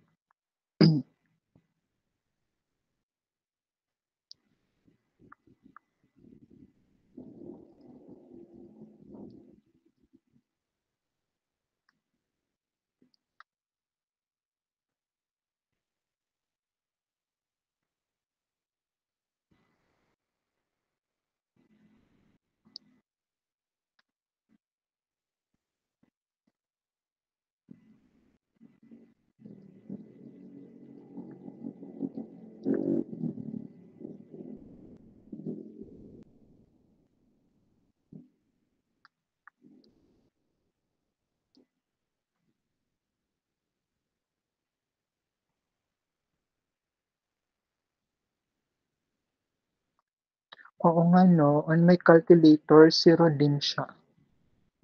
Oo nga 'no, on my calculator, zero din siya.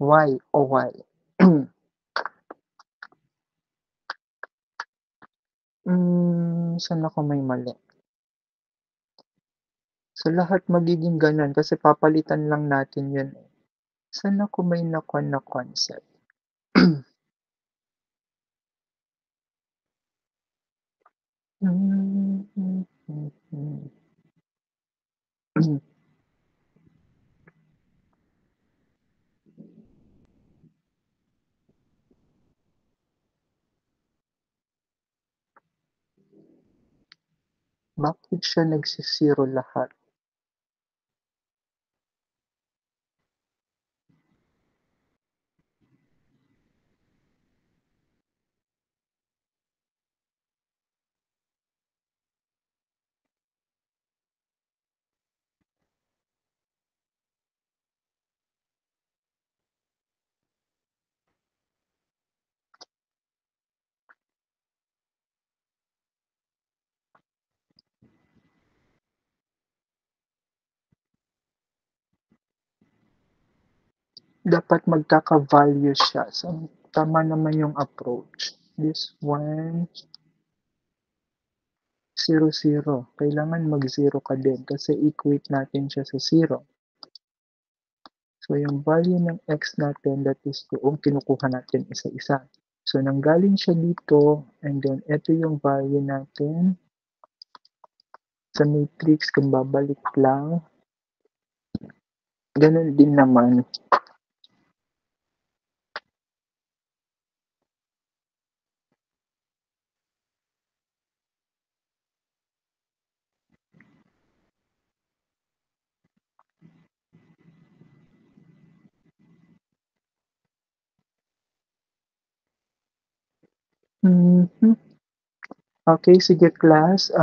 Why? O why? Saan ako may mali? Sa lahat magiging gano'n kasi papalitan lang natin 'yun, eh. Saan ako may na-con na concept? Hmm, hmm, hmm, hmm. Bakit siya nagsi-zero lahat? Dapat magkaka-value siya. So, tama naman yung approach. This one, 0, 0. Kailangan mag-0 ka din kasi equate natin siya sa 0. So, yung value ng x natin, that is yung kinukuha natin isa-isa. So, nanggaling siya dito, and then ito yung value natin sa matrix kung babalik lang. Ganun din naman. Mhm. Okay, sige class.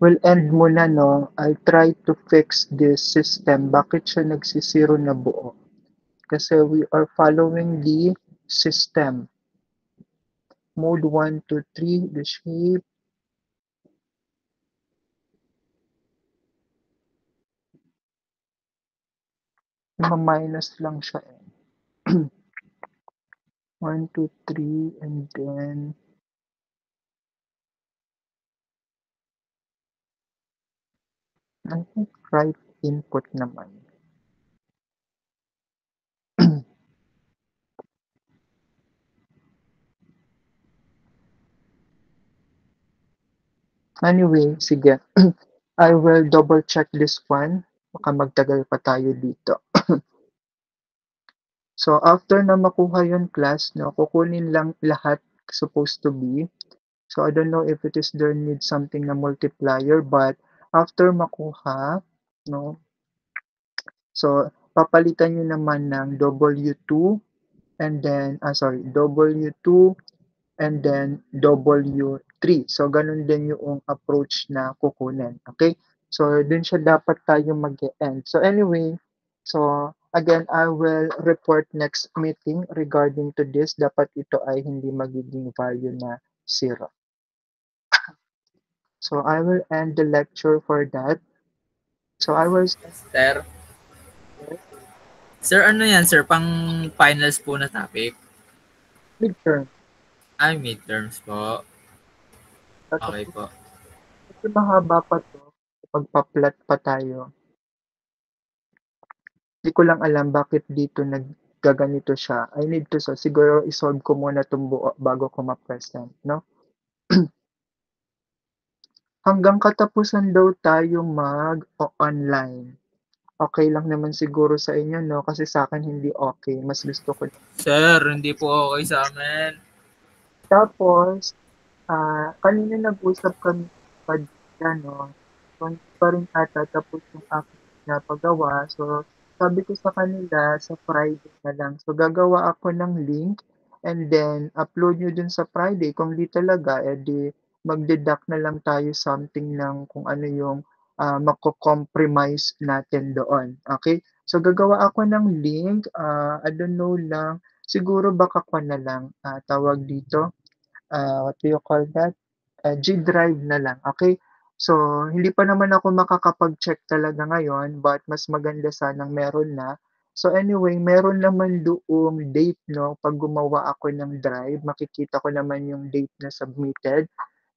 We'll end muna, no? I'll try to fix this system. Bakit siya nagsisiro na buo? Kasi we are following the system. Mode 1, 2, 3, the shape. Ma-minus lang siya eh. 1, 2, 3, and then I think right input naman. Anyway, sige. I will double check this one. Baka magtagal pa tayo dito. So, after na makuha yung class, no, kukunin lang lahat supposed to be. So, I don't know if it is there need something na multiplier, but after makuha, no, so, papalitan nyo naman ng W2 and then, W2 and then W3. So, ganun din yung approach na kukunin. Okay? So, dun siya dapat tayo mag-end. So, anyway, so, again, I will report next meeting regarding to this. Dapat ito ay hindi magiging value na 0. So, I will end the lecture for that. So, I will Sir, sir, ano yan, sir? Pang finals po na topic? midterm. Ay, midterms po. Okay Tatapos po. kasi mahaba pa to. Pagpa-plot pa tayo. Di ko lang alam bakit dito naggaganito siya. I need to siguro isolve ko muna itong buo bago ko ma-present, no? Hanggang katapusan daw tayo mag-online. Okay lang naman siguro sa inyo, no? Kasi sa akin hindi okay. Mas gusto ko. Sir, hindi po okay sa amin. Tapos, kanina nag-usap kami pa no? So, hindi pa rin ata tapos yung aking pinapagawa. So, sabi ko sa kanila, sa Friday na lang. So, gagawa ako ng link and then upload nyo dun sa Friday. Kung di talaga, edi magdeduct na lang tayo something ng kung ano yung mako-compromise natin doon. Okay? So, gagawa ako ng link. I don't know lang. Siguro baka ko na lang tawag dito what do you call that? G Drive na lang, okay? So, hindi pa naman ako makakapag-check talaga ngayon, but mas maganda sanang meron na. So anyway, meron naman doong date, no? Pag gumawa ako ng drive, makikita ko naman yung date na submitted.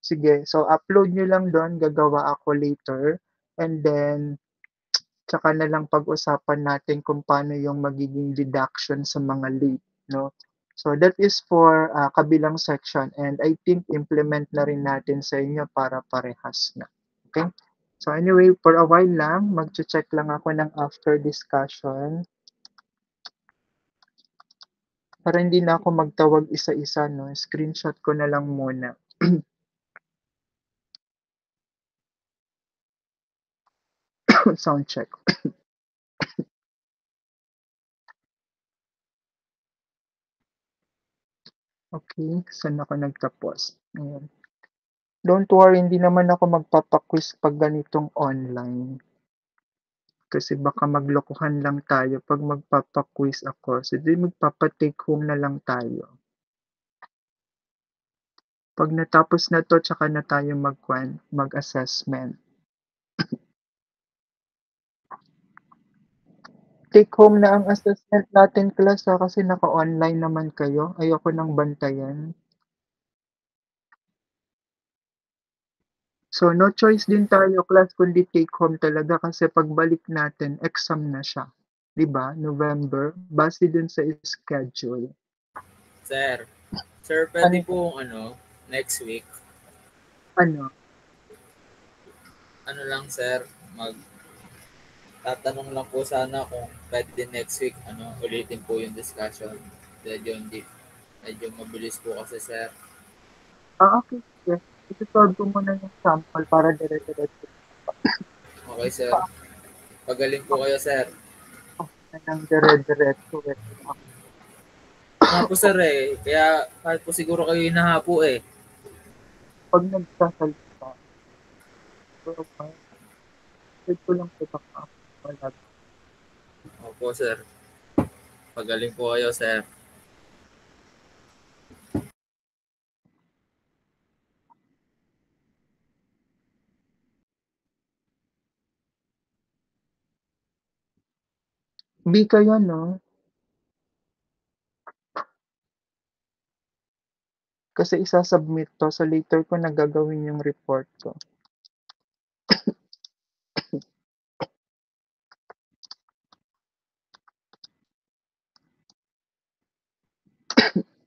Sige, so upload nyo lang doon, gagawa ako later. And then, tsaka na lang pag-usapan natin kung paano yung magiging deduction sa mga late, no? So that is for kabilang section, and I think implement na rin natin sa inyo para parehas na. Okay? So anyway, for a while lang, mag-check lang ako ng after discussion para hindi na ako magtawag isa-isa, no? Screenshot ko na lang muna. Sound check. Okay, saan ako nagtapos? Ayan. Don't worry, hindi naman ako magpapaquiz pag ganitong online. Kasi baka maglokohan lang tayo pag magpapaquiz ako. So, di magpapatake home na lang tayo. Pag natapos na to, tsaka na tayo mag-assessment. Take home na ang assessment natin, class, kasi naka-online naman kayo. Ayoko nang bantayan. So, no choice din tayo, class, kundi take home talaga kasi pagbalik natin, exam na siya. 'Di ba? November, base dun sa schedule. Sir, pwede Ano? po next week. Ano? Ano lang, sir, tatanong lang po sana kung pwede next week, ulitin po yung discussion. Medyo mabilis po kasi, sir. Okay. Sige. Ito-solve ko muna yung sample para dire-diretso. Okay, sir. Pagaling po kayo, sir. Na ng dire-diretso. Nga po, sir, Kaya kahit po siguro kayo hinahapo, Pag nagsasalita, pwede ko lang ito wala. Opo, sir. Pagaling po kayo, sir. B kayo, no? Kasi isasubmit to, so later ko nagagawin yung report ko.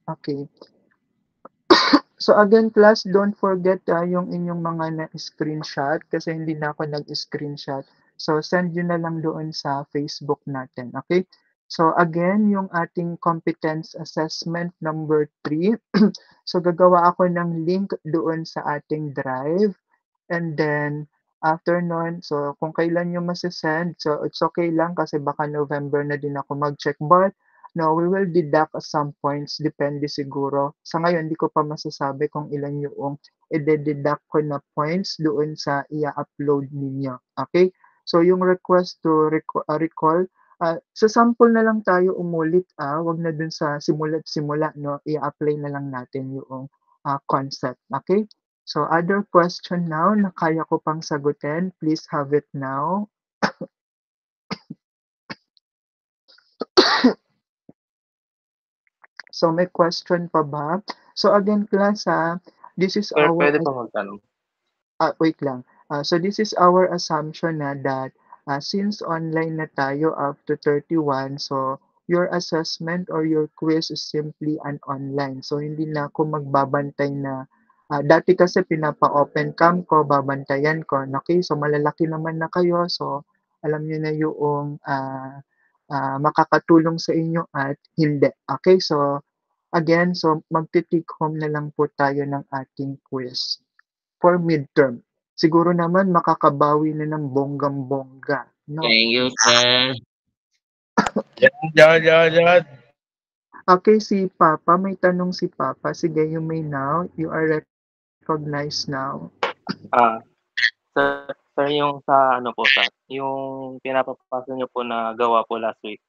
Okay. So again, class, don't forget yung inyong mga na-screenshot kasi hindi na ako nag-screenshot. So send nyo na lang doon sa Facebook natin. Okay? So again, yung ating competence assessment number 3. So gagawa ako ng link doon sa ating drive. And then, after nun, so kung kailan nyo masisend, so it's okay lang kasi baka November na din ako mag-check. But, no, we will deduct some points. Depende siguro. Sa ngayon, di ko pa masasabi kung ilan yung i-deduct ko na points doon sa i-upload ninyo. Okay? So, yung request to recall, sa sample na lang tayo umulit. Wag na dun sa simula't-simula, no? I-apply na lang natin yung concept. Okay? So, other question now na kaya ko pang sagutin, please have it now. So, may question pa ba? So, again, class, this is Sir, our... pwede pa magtanong? Wait lang. So, this is our assumption na that since online na tayo up to 31, so your assessment or your quiz is simply an online. So, hindi na ako magbabantay na dati kasi pinapa-open cam ko, babantayan ko. Okay, so malalaki naman na kayo. So, alam niyo na yung makakatulong sa inyo at hindi. Okay, so again, so magti-take home na lang po tayo ng ating quiz for midterm. Siguro naman makakabawi na ng bonggang-bongga, no? Thank you, sir. Yan. Okay, si Papa, may tanong si Papa. Sige, you may now. You are recognized now. Sir, yung sa ano po sir, yung pinapapasa niyo po na gawa po last week.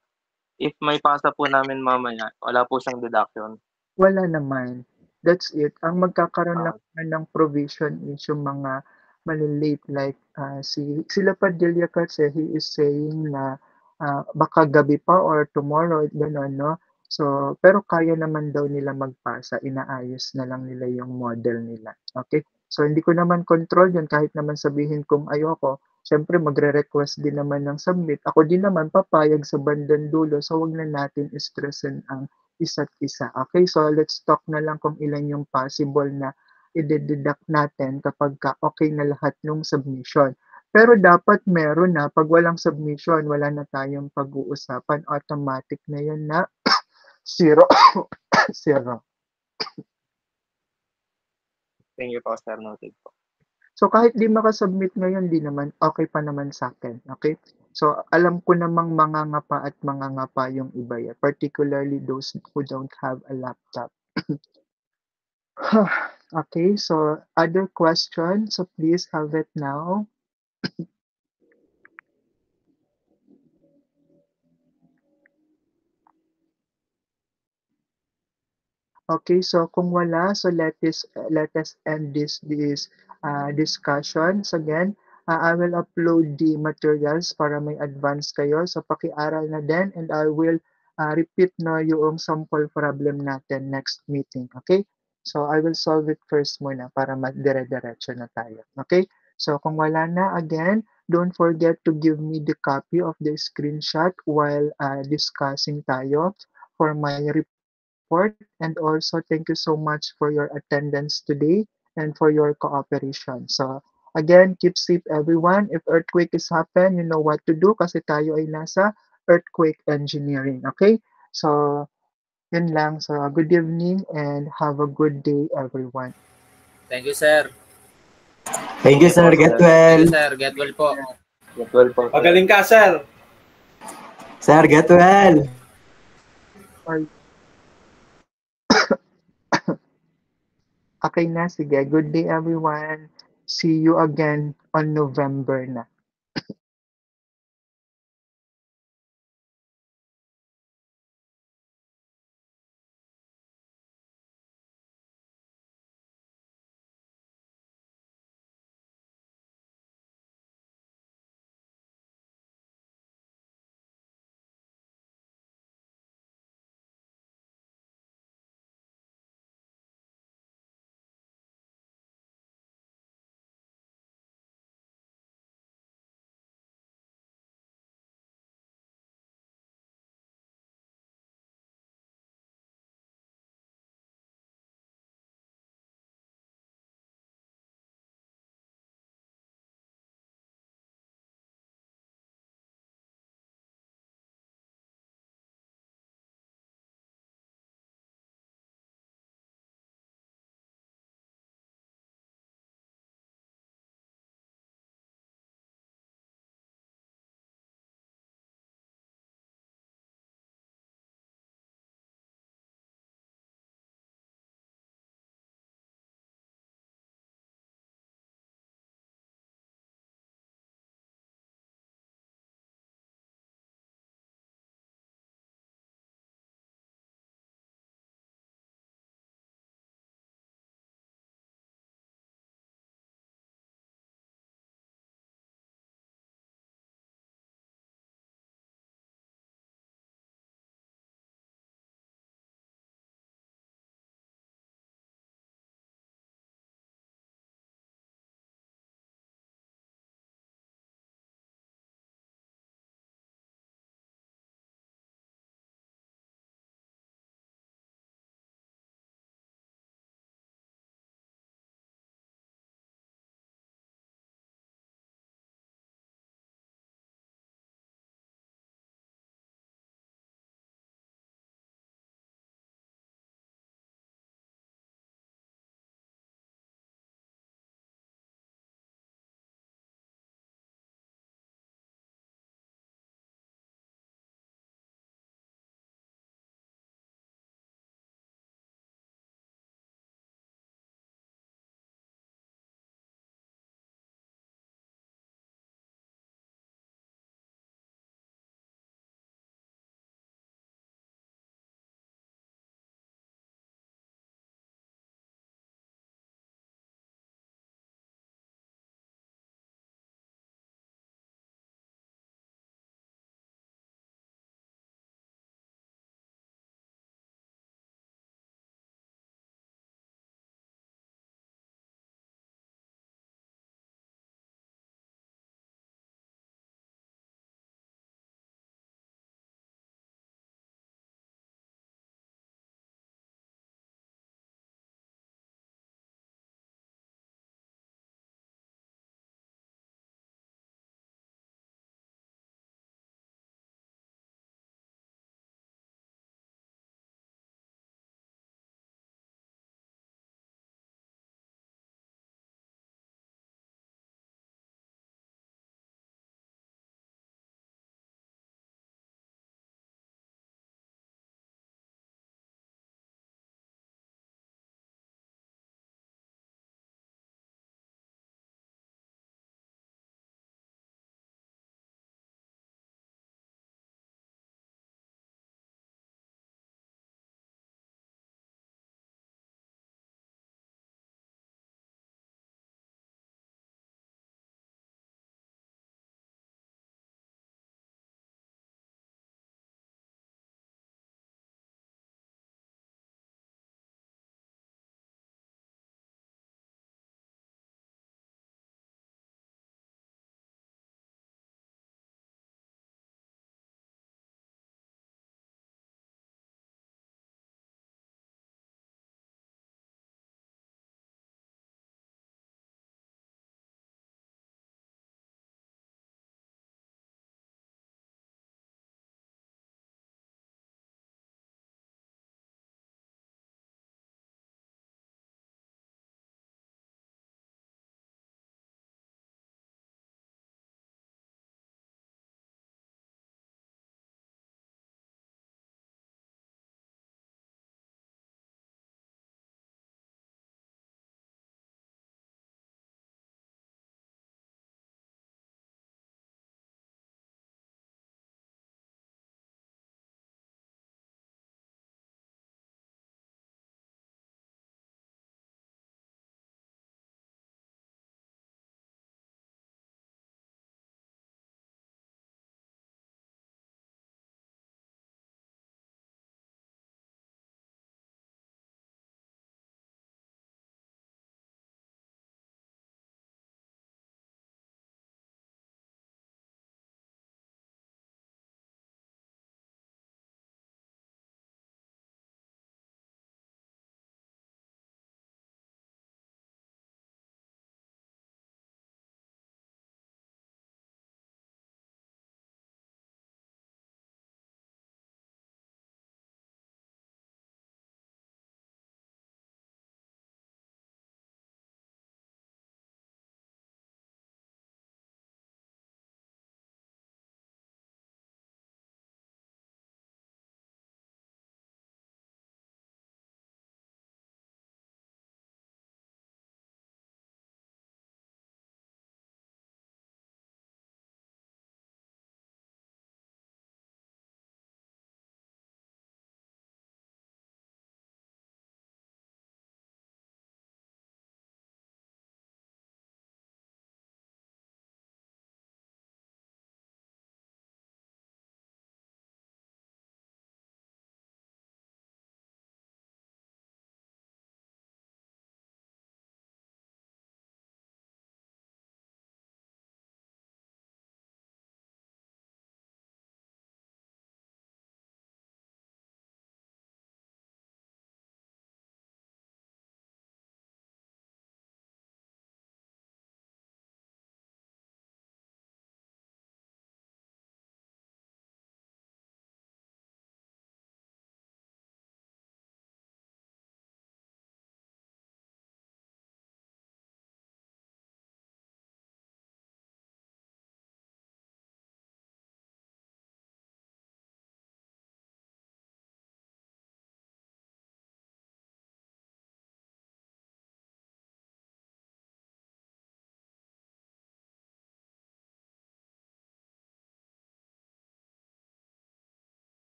If may pasa po namin mamaya, wala po siyang deduction. Wala naman. That's it. Ang magkakaroon lang naman ng provision is yung mga malilate like sila Padilla kasi he is saying na baka gabi pa or tomorrow, gano'n, no? So, pero kaya naman daw nila magpasa, inaayos na lang nila yung model nila. Okay? So, hindi ko naman control yun kahit naman sabihin kong ayoko. Siyempre, magre-request din naman ng submit. Ako din naman papayag sa bandang dulo. So, wag na natin stressin ang isa't isa. Okay? So, let's talk na lang kung ilan yung possible na i-deduct natin kapag okay na lahat ng submission. Pero dapat meron na, pag walang submission, wala na tayong pag-uusapan. Automatic na yan na zero. Zero. Thank you po, sir. Noted po. So kahit di makasubmit ngayon, di naman, okay pa naman sa akin. Okay? So alam ko namang mangangapa at mangangapa yung iba yan, particularly those who don't have a laptop. Okay, so other questions? So please have it now. Okay, so kung wala, so let us end this discussions again. I will upload the materials para may advance kayo. So paki-aral na din and I will repeat na yung sample problem natin next meeting. Okay? So I will solve it first muna para magdire-diretso na tayo. Okay? So kung wala na, again, don't forget to give me the copy of the screenshot while discussing tayo for my report. And also, thank you so much for your attendance today and for your cooperation. So, again, keep safe everyone. If earthquake is happen, you know what to do kasi tayo ay nasa earthquake engineering. Okay? So, yun lang. So, good evening and have a good day, everyone. Thank you, sir. Thank you, sir. Get Thank well. you, sir. Get well po. Get well po. Magaling ka, sir. Sir, get well. Or, okay na, sige. Good day, everyone. See you again on November na.